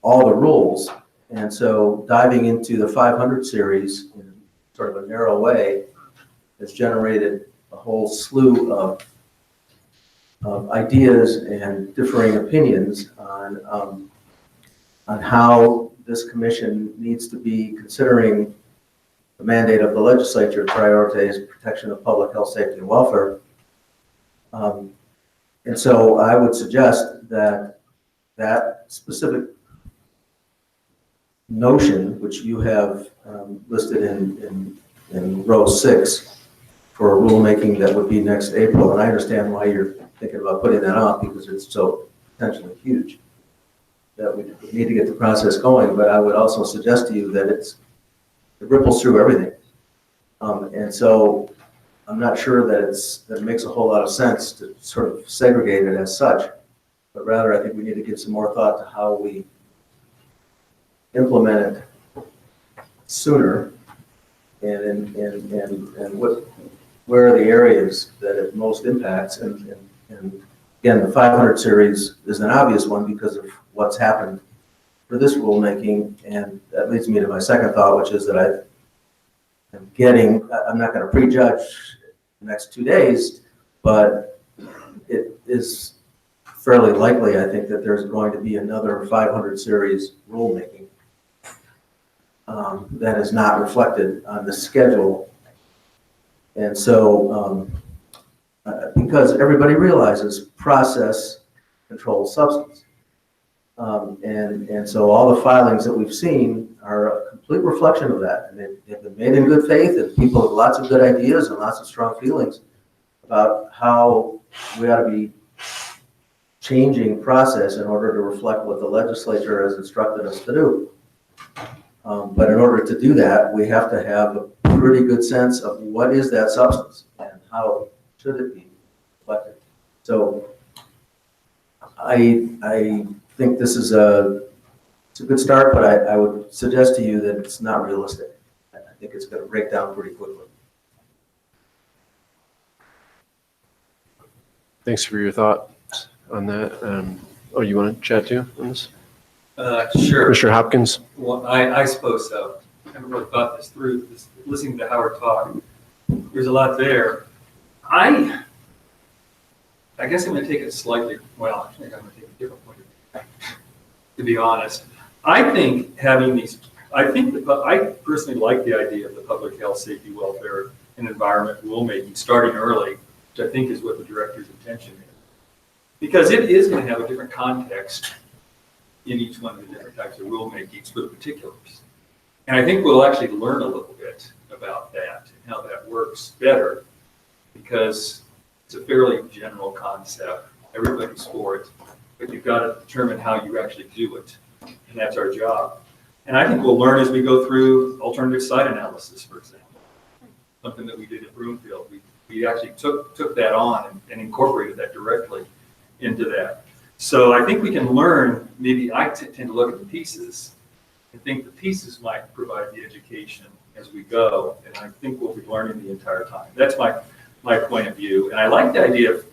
all the rules. And so diving into the 500 series in sort of a narrow way has generated a whole slew of ideas and differing opinions on how this commission needs to be considering the mandate of the legislature to prioritize protection of public health, safety, and welfare. And so I would suggest that that specific notion, which you have listed in row 6 for rulemaking that would be next April, and I understand why you're thinking about putting that off because it's so potentially huge, that we need to get the process going, but I would also suggest to you that it ripples through everything. And so I'm not sure that it makes a whole lot of sense to sort of segregate it as such, but rather I think we need to give some more thought to how we implement it sooner and where are the areas that it most impacts. And again, the 500 series is an obvious one because of what's happened for this rulemaking. And that leads me to my second thought, which is that I'm not going to prejudge the next 2 days, but it is fairly likely, I think, that there's going to be another 500 series rulemaking that is not reflected on the schedule. And so, because everybody realizes process controls substance. And so all the filings that we've seen are a complete reflection of that. And they've been made in good faith, and people have lots of good ideas and lots of strong feelings about how we ought to be changing process in order to reflect what the legislature has instructed us to do. But in order to do that, we have to have a pretty good sense of what is that substance and how should it be reflected. So I think this is a it's a good start, but I would suggest to you that it's not realistic. I think it's going to break down pretty quickly. Thanks for your thoughts on that. You want to chat too on this? Sure. Commissioner Hopkins? Well, I suppose so. I haven't really thought this through. Just listening to Howard talk, there's a lot there. I guess I'm going to take it slightly, well, I think I'm going to take a different point of view, to be honest. I think having these, I personally like the idea of the public health, safety, welfare, and environment rulemaking starting early, which I think is what the director's intention is. Because it is going to have a different context in each one of the different types of rulemakings for the particulars. And I think we'll actually learn a little bit about that and how that works better, because it's a fairly general concept. Everybody's for it, but you've got to determine how you actually do it. And that's our job. And I think we'll learn as we go through alternative site analysis, for example. Something that we did at Broomfield. We actually took that on and incorporated that directly into that. So I think we can learn, maybe I tend to look at the pieces and think the pieces might provide the education as we go. And I think we'll be learning the entire time. That's my point of view. And I like the idea of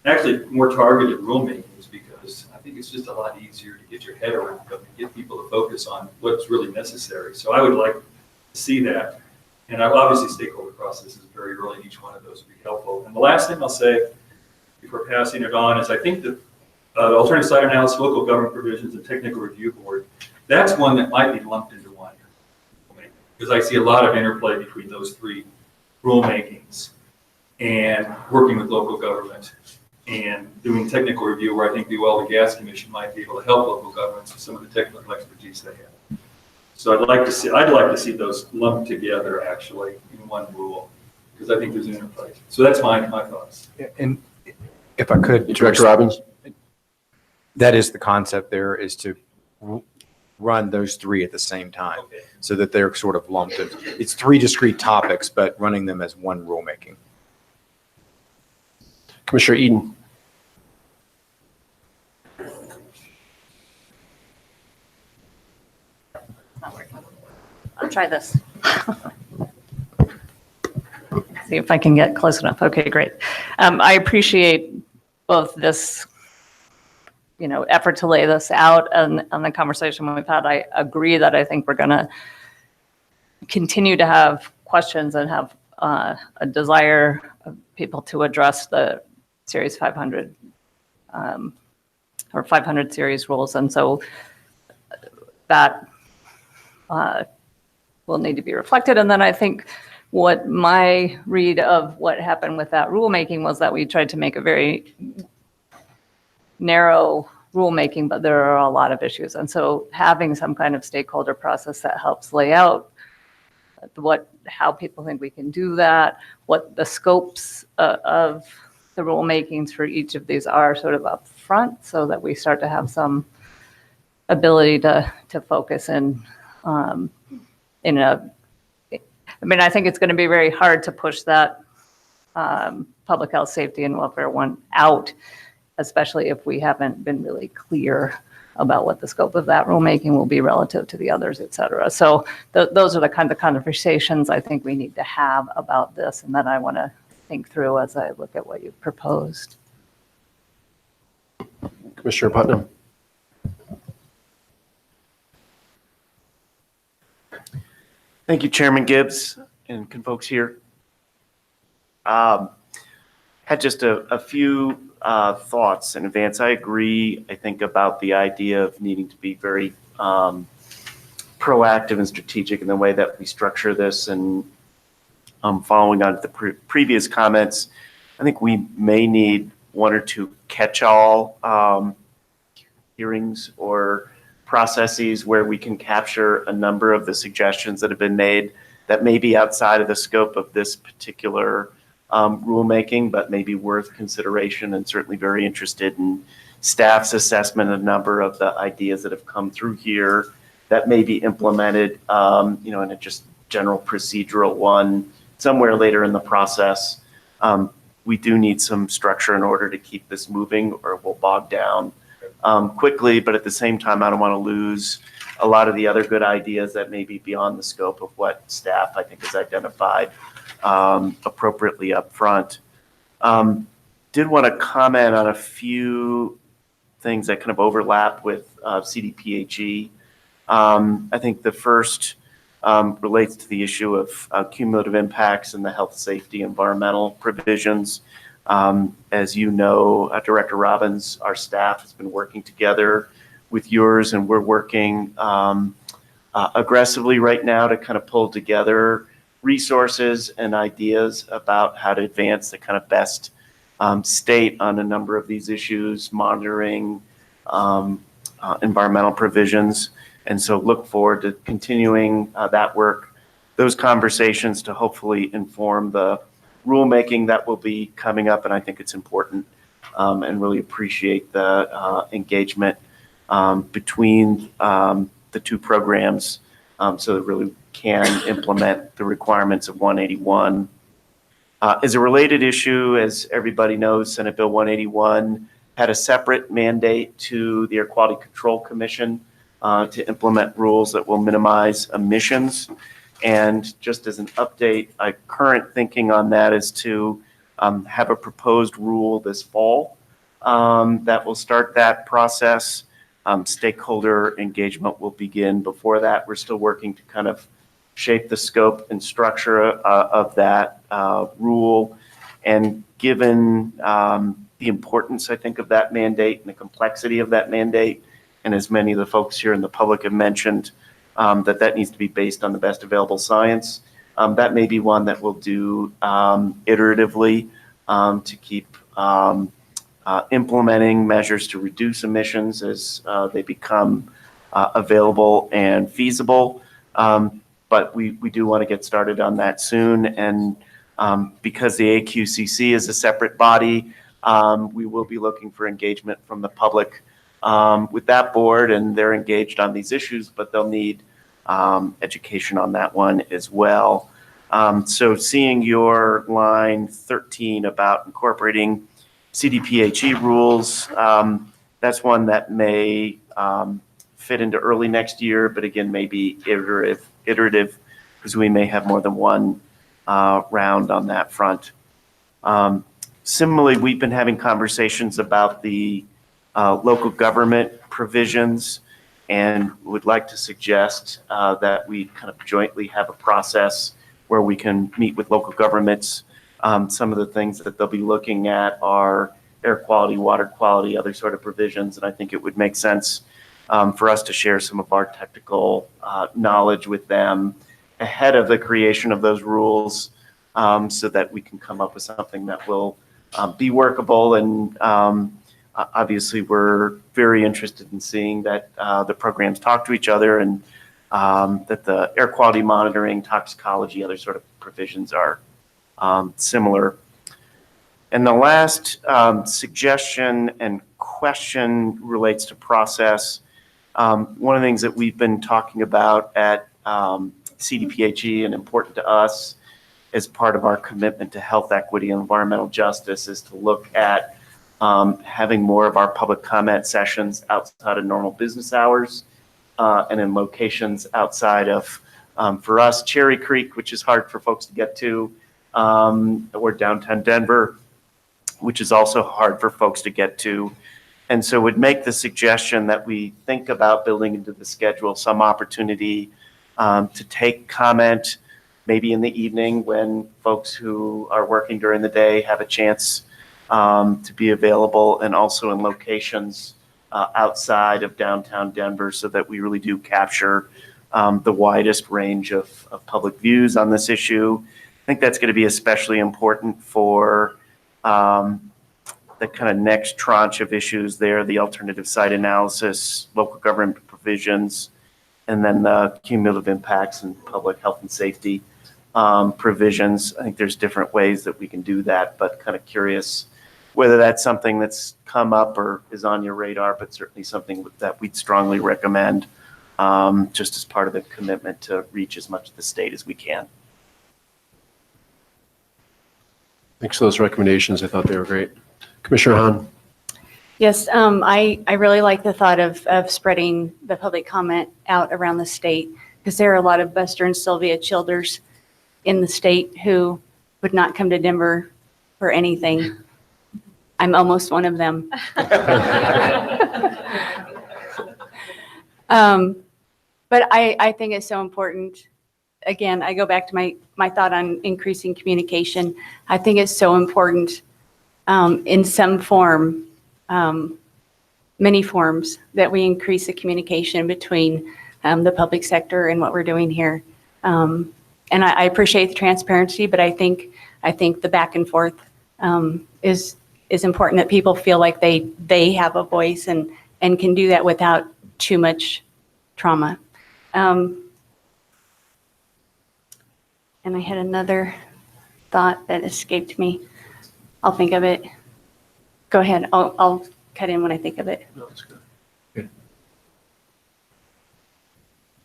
actually more targeted rulemakings, because I think it's just a lot easier to get your head around them and get people to focus on what's really necessary. So I would like to see that. And obviously stakeholder process is very early, and each one of those would be helpful. And the last thing I'll say before passing it on is I think that the alternative site analysis, local government provisions, and technical review board, that's one that might be lumped into one. Because I see a lot of interplay between those three rulemakings and working with local government and doing technical review, where I think the Oil and Gas Commission might be able to help local governments with some of the technical expertise they have. So I'd like to see those lumped together actually in one rule, because I think there's an interplay. So that's my thoughts. And if I could, Director Robbins? That is the concept there, is to run those three at the same time, okay, so that they're sort of lumped in. It's three discrete topics, but running them as one rulemaking. Commissioner Eden? I'll try this. See if I can get close enough. Okay, great. I appreciate both this, effort to lay this out and the conversation we've had. I agree that I think we're going to continue to have questions and have a desire of people to address the Series 500 or 500 series rules. And so that will need to be reflected. And then I think what my read of what happened with that rulemaking was that we tried to make a very narrow rulemaking, but there are a lot of issues. And so having some kind of stakeholder process that helps lay out how people think we can do that, what the scopes of the rulemakings for each of these are sort of up front, so that we start to have some ability to focus in I think it's going to be very hard to push that public health, safety, and welfare one out, especially if we haven't been really clear about what the scope of that rulemaking will be relative to the others, et cetera. So those are the kind of conversations I think we need to have about this, and that I want to think through as I look at what you've proposed. Commissioner Putnam? Thank you, Chairman Gibbs, and can folks hear? Had just a few thoughts in advance. I agree, I think, about the idea of needing to be very proactive and strategic in the way that we structure this. And following on to the previous comments, I think we may need one or two catch-all hearings or processes where we can capture a number of the suggestions that have been made that may be outside of the scope of this particular rulemaking, but may be worth consideration, and certainly very interested in staff's assessment of a number of the ideas that have come through here that may be implemented, in a just general procedural one somewhere later in the process. We do need some structure in order to keep this moving, or we'll bog down quickly, but at the same time, I don't want to lose a lot of the other good ideas that may be beyond the scope of what staff, I think, has identified appropriately up front. Did want to comment on a few things that kind of overlap with CDPHE. I think the first relates to the issue of cumulative impacts and the health, safety, environmental provisions. As you know, Director Robbins, our staff has been working together with yours, and we're working aggressively right now to kind of pull together resources and ideas about how to advance the kind of best state on a number of these issues, monitoring environmental provisions. And so look forward to continuing that work, those conversations to hopefully inform the rulemaking that will be coming up. And I think it's important and really appreciate the engagement between the two programs so that really can implement the requirements of 181. As a related issue, as everybody knows, Senate Bill 181 had a separate mandate to the Air Quality Control Commission to implement rules that will minimize emissions. And just as an update, current thinking on that is to have a proposed rule this fall that will start that process. Stakeholder engagement will begin before that. We're still working to kind of shape the scope and structure of that rule. And given the importance, I think, of that mandate and the complexity of that mandate, and as many of the folks here in the public have mentioned, that needs to be based on the best available science. That may be one that we'll do iteratively to keep implementing measures to reduce emissions as they become available and feasible. But we do want to get started on that soon. And because the AQCC is a separate body, we will be looking for engagement from the public with that board, and they're engaged on these issues, but they'll need education on that one as well. So seeing your line 13 about incorporating CDPHE rules, that's one that may fit into early next year, but again, maybe iterative because we may have more than one round on that front. Similarly, we've been having conversations about the local government provisions and would like to suggest that we kind of jointly have a process where we can meet with local governments. Some of the things that they'll be looking at are air quality, water quality, other sort of provisions, and I think it would make sense for us to share some of our technical knowledge with them ahead of the creation of those rules so that we can come up with something that will be workable. And obviously, we're very interested in seeing that the programs talk to each other and that the air quality monitoring, toxicology, other sort of provisions are similar. And the last suggestion and question relates to process. One of the things that we've been talking about at CDPHE and important to us as part of our commitment to health equity and environmental justice is to look at having more of our public comment sessions outside of normal business hours and in locations outside of, for us, Cherry Creek, which is hard for folks to get to, or downtown Denver, which is also hard for folks to get to. And so would make the suggestion that we think about building into the schedule some opportunity to take comment maybe in the evening when folks who are working during the day have a chance to be available, and also in locations outside of downtown Denver so that we really do capture the widest range of public views on this issue. I think that's going to be especially important for the kind of next tranche of issues there, the alternative site analysis, local government provisions, and then the cumulative impacts and public health and safety provisions. I think there's different ways that we can do that, but kind of curious whether that's something that's come up or is on your radar, but certainly something that we'd strongly recommend just as part of the commitment to reach as much of the state as we can. Thanks for those recommendations. I thought they were great. Commissioner Hahn. Yes, I really like the thought of spreading the public comment out around the state, because there are a lot of Western Sylvia childers in the state who would not come to Denver for anything. I'm almost one of them. But I think it's so important. Again, I go back to my thought on increasing communication. I think it's so important in some form, many forms, that we increase the communication between the public sector and what we're doing here. And I appreciate the transparency, but I think the back and forth is important, that people feel like they have a voice and can do that without too much trauma. And I had another thought that escaped me. I'll think of it. Go ahead. I'll cut in when I think of it. No, that's good. Good.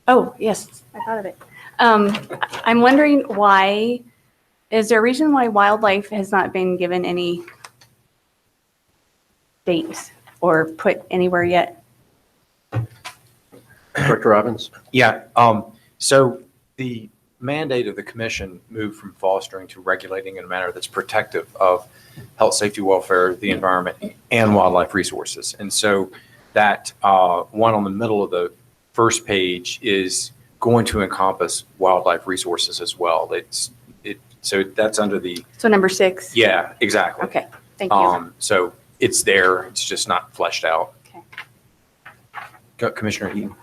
Oh, yes, I thought of it. I'm wondering is there a reason why wildlife has not been given any dates or put anywhere yet? Director Robbins? Yeah, so the mandate of the commission moved from fostering to regulating in a manner that's protective of health, safety, welfare, the environment, and wildlife resources. And so that one on the middle of the first page is going to encompass wildlife resources as well. So that's under the. So number 6? Yeah, exactly. Okay, thank you. So it's there, it's just not fleshed out. Okay. Commissioner Eaton.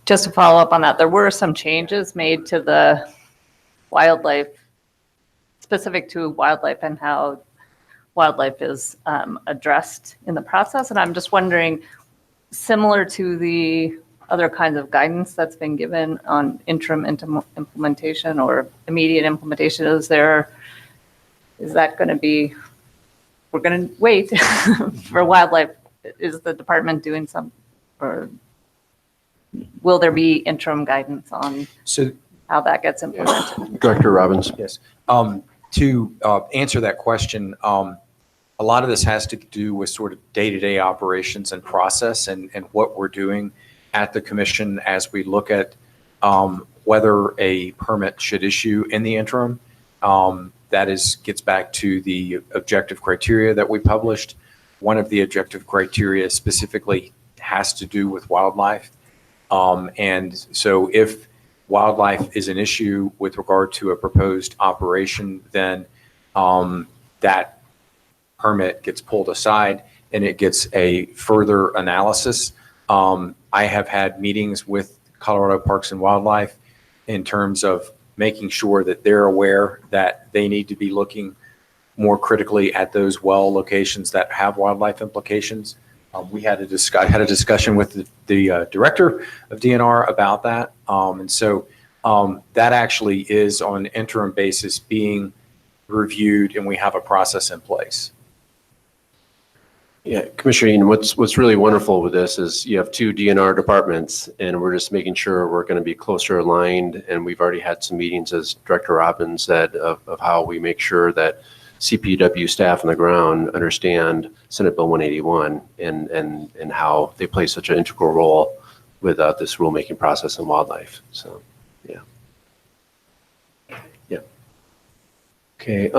Just to follow up on that, there were some changes made to the wildlife, specific to wildlife and how wildlife is addressed in the process. And I'm just wondering, similar to the other kinds of guidance that's been given on interim implementation or immediate implementation, is that going to be, we're going to wait for wildlife? Is the department doing some, or will there be interim guidance on how that gets implemented? Director Robbins? Yes. To answer that question, a lot of this has to do with sort of day-to-day operations and process and what we're doing at the commission as we look at whether a permit should issue in the interim. That gets back to the objective criteria that we published. One of the objective criteria specifically has to do with wildlife. And so if wildlife is an issue with regard to a proposed operation, then that permit gets pulled aside and it gets a further analysis. I have had meetings with Colorado Parks and Wildlife in terms of making sure that they're aware that they need to be looking more critically at those well locations that have wildlife implications. I had a discussion with the director of DNR about that. And so that actually is on an interim basis being reviewed, and we have a process in place. Yeah, Commissioner Eaton, what's really wonderful with this is you have 2 DNR departments, and we're just making sure we're going to be closer aligned. And we've already had some meetings, as Director Robbins said, of how we make sure that CPW staff on the ground understand Senate Bill 181 and how they play such an integral role with this rulemaking process in wildlife. So, yeah. Yeah. Okay.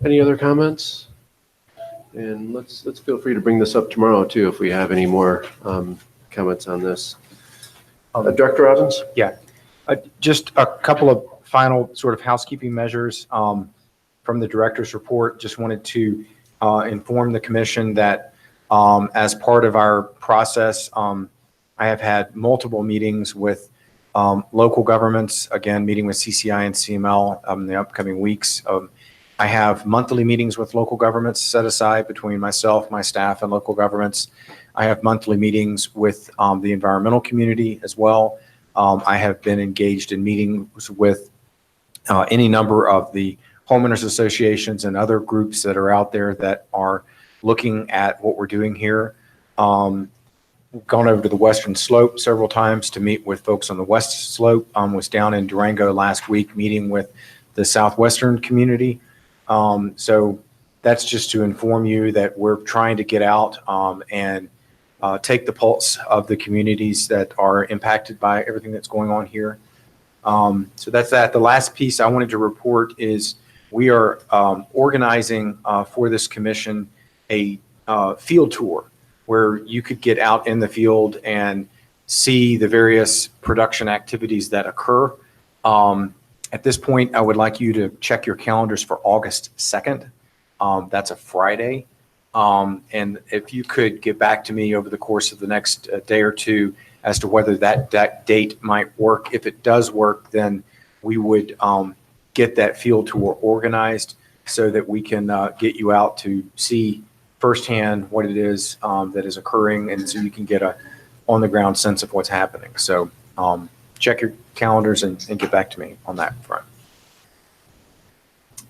Any other comments? And let's feel free to bring this up tomorrow too if we have any more comments on this. Director Robbins? Yeah. Just a couple of final sort of housekeeping measures from the director's report. Just wanted to inform the commission that as part of our process, I have had multiple meetings with local governments, again, meeting with CCI and CML in the upcoming weeks. I have monthly meetings with local governments set aside between myself, my staff, and local governments. I have monthly meetings with the environmental community as well. I have been engaged in meetings with any number of the homeowners associations and other groups that are out there that are looking at what we're doing here. Gone over to the Western Slope several times to meet with folks on the West Slope. Was down in Durango last week meeting with the Southwestern community. So That's just to inform you that we're trying to get out and take the pulse of the communities that are impacted by everything that's going on here. So that's that. The last piece I wanted to report is we are organizing for this commission a field tour where you could get out in the field and see the various production activities that occur. At this point, I would like you to check your calendars for August 2nd. That's a Friday. And if you could get back to me over the course of the next day or two as to whether that date might work. If it does work, then we would get that field tour organized so that we can get you out to see firsthand what it is that is occurring, and so you can get a on-the-ground sense of what's happening. So check your calendars and get back to me on that front.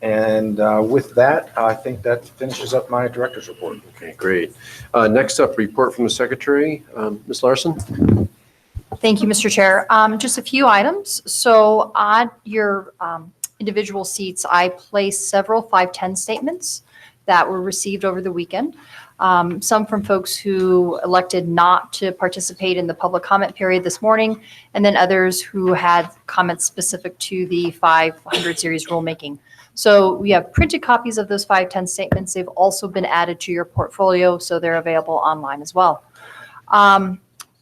And with that, I think that finishes up my director's report. Okay, great. Next up, report from the secretary. Ms. Larson? Thank you, Mr. Chair. Just a few items. So on your individual seats, I placed several 510 statements that were received over the weekend. Some from folks who elected not to participate in the public comment period this morning, and then others who had comments specific to the 500 series rulemaking. So we have printed copies of those 510 statements. They've also been added to your portfolio, so they're available online as well.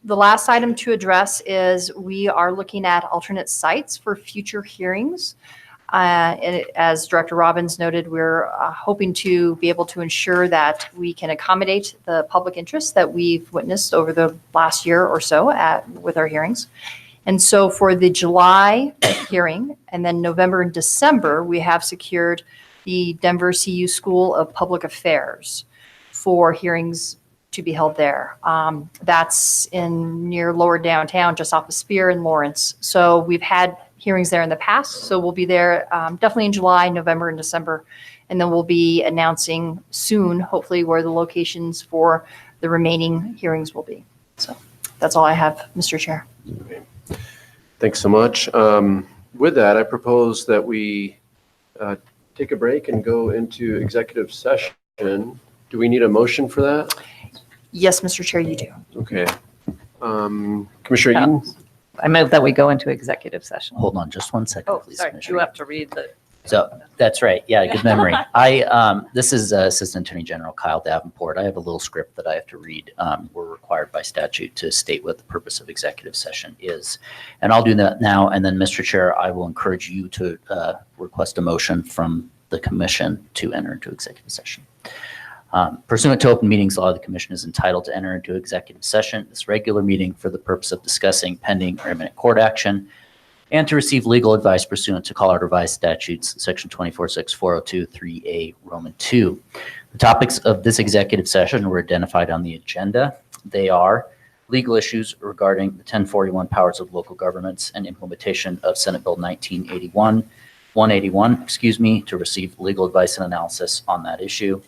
The last item to address is we are looking at alternate sites for future hearings. And as Director Robbins noted, we're hoping to be able to ensure that we can accommodate the public interest that we've witnessed over the last year or so with our hearings. And so for the July hearing and then November and December, we have secured the Denver CU School of Public Affairs for hearings to be held there. That's in near lower downtown, just off of Spear and Lawrence. So we've had hearings there in the past. So we'll be there definitely in July, November, and December. And then we'll be announcing soon, hopefully, where the locations for the remaining hearings will be. So that's all I have, Mr. Chair. Okay. Thanks so much. With that, I propose that we take a break and go into executive session. Do we need a motion for that? Yes, Mr. Chair, you do. Okay. Commissioner Eden? I move that we go into executive session. Hold on just one second, Oh, please, sorry, Commissioner. you have to read the. So that's right. Yeah, good memory. This is Assistant Attorney General Kyle Davenport. I have a little script that I have to read. We're required by statute to state what the purpose of executive session is. And I'll do that now. And then, Mr. Chair, I will encourage you to request a motion from the commission to enter into executive session. Pursuant to open meetings law, the commission is entitled to enter into executive session, this regular meeting, for the purpose of discussing pending or imminent court action and to receive legal advice pursuant to Colorado Revised Statutes, Section 246402, 3A, Roman 2. The topics of this executive session were identified on the agenda. They are legal issues regarding the 1041 powers of local governments and implementation of Senate Bill 181, to receive legal advice and analysis on that issue.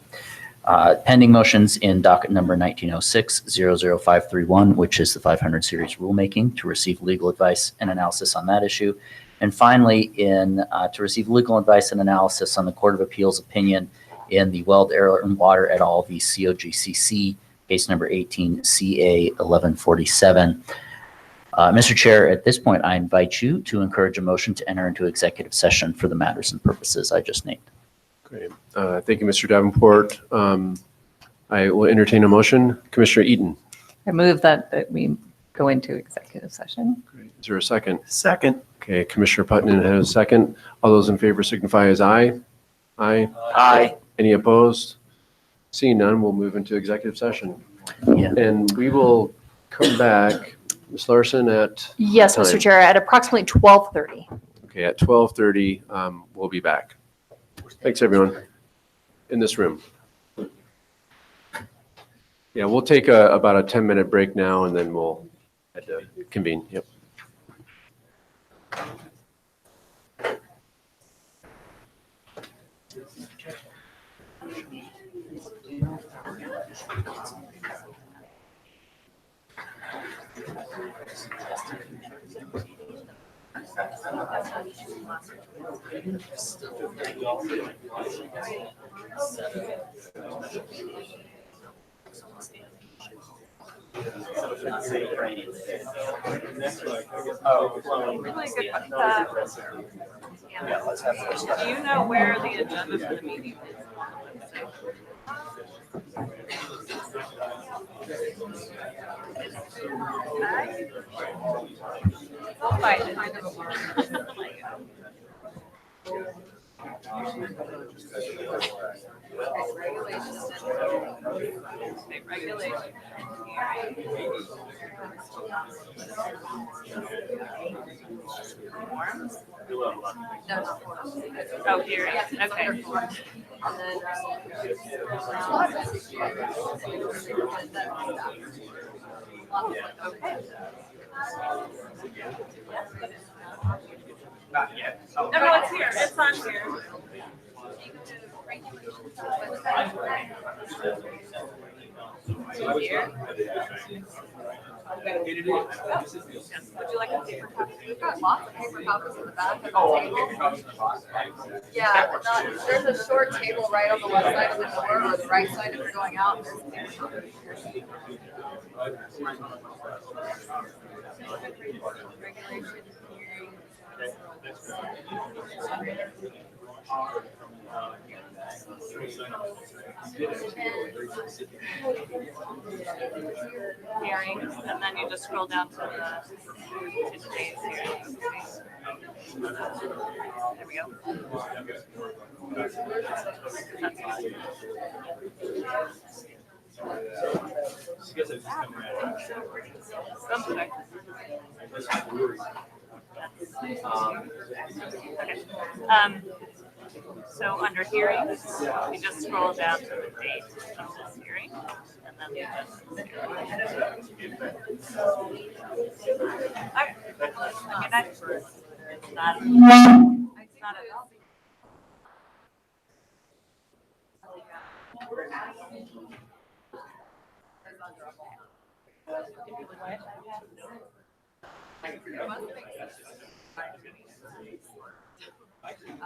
Pending motions in docket number 1906-00531, which is the 500 series rulemaking, to receive legal advice and analysis on that issue. And finally, to receive legal advice and analysis on the Court of Appeals opinion in the Weld, Air, and Water et al. V. COGCC, case number 18 CA 1147. Mr. Chair, at this point, I invite you to encourage a motion to enter into executive session for the matters and purposes I just named. Great. Thank you, Mr. Davenport. I will entertain a motion. Commissioner Eden. I move that we go into executive session. Great. Is there a second? Second. Okay, Commissioner Putnam has a second. All those in favor signify as aye. Aye. Aye. Any opposed? Seeing none, we'll move into executive session. Yeah. And we will come back, Ms. Larson, at Yes, time? Mr. Chair, at approximately 12:30. Okay, at 12:30, we'll be back. Thanks, everyone, in this room. Yeah, we'll take about a 10-minute break now, and then we'll head to convene. Yep. Really good. Yeah, let's have a discussion. Do you know where the agenda for the meeting is? I'll find it. State regulation. Forms? Oh, here, okay. Okay. Not yet. No, it's here, it's on here. Here. Would you like a paper copy? We've got lots of paper copies in the back. Yeah, there's a short table right on the left side of the door, or the right side if you're going out. There's paper copies. Hearings, and then you just scroll down to today's hearings. There we go. Okay. So under hearings, you just scroll down to the date of this hearing, and then you just. Okay. It's not at all. The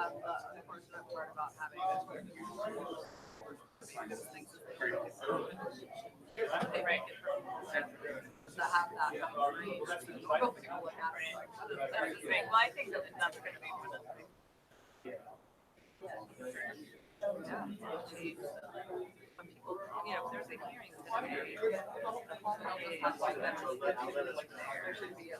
unfortunate part about having right that have that free. Well, I think that's going to be one of the things. Yeah. When people, there's a hearing today. There should be a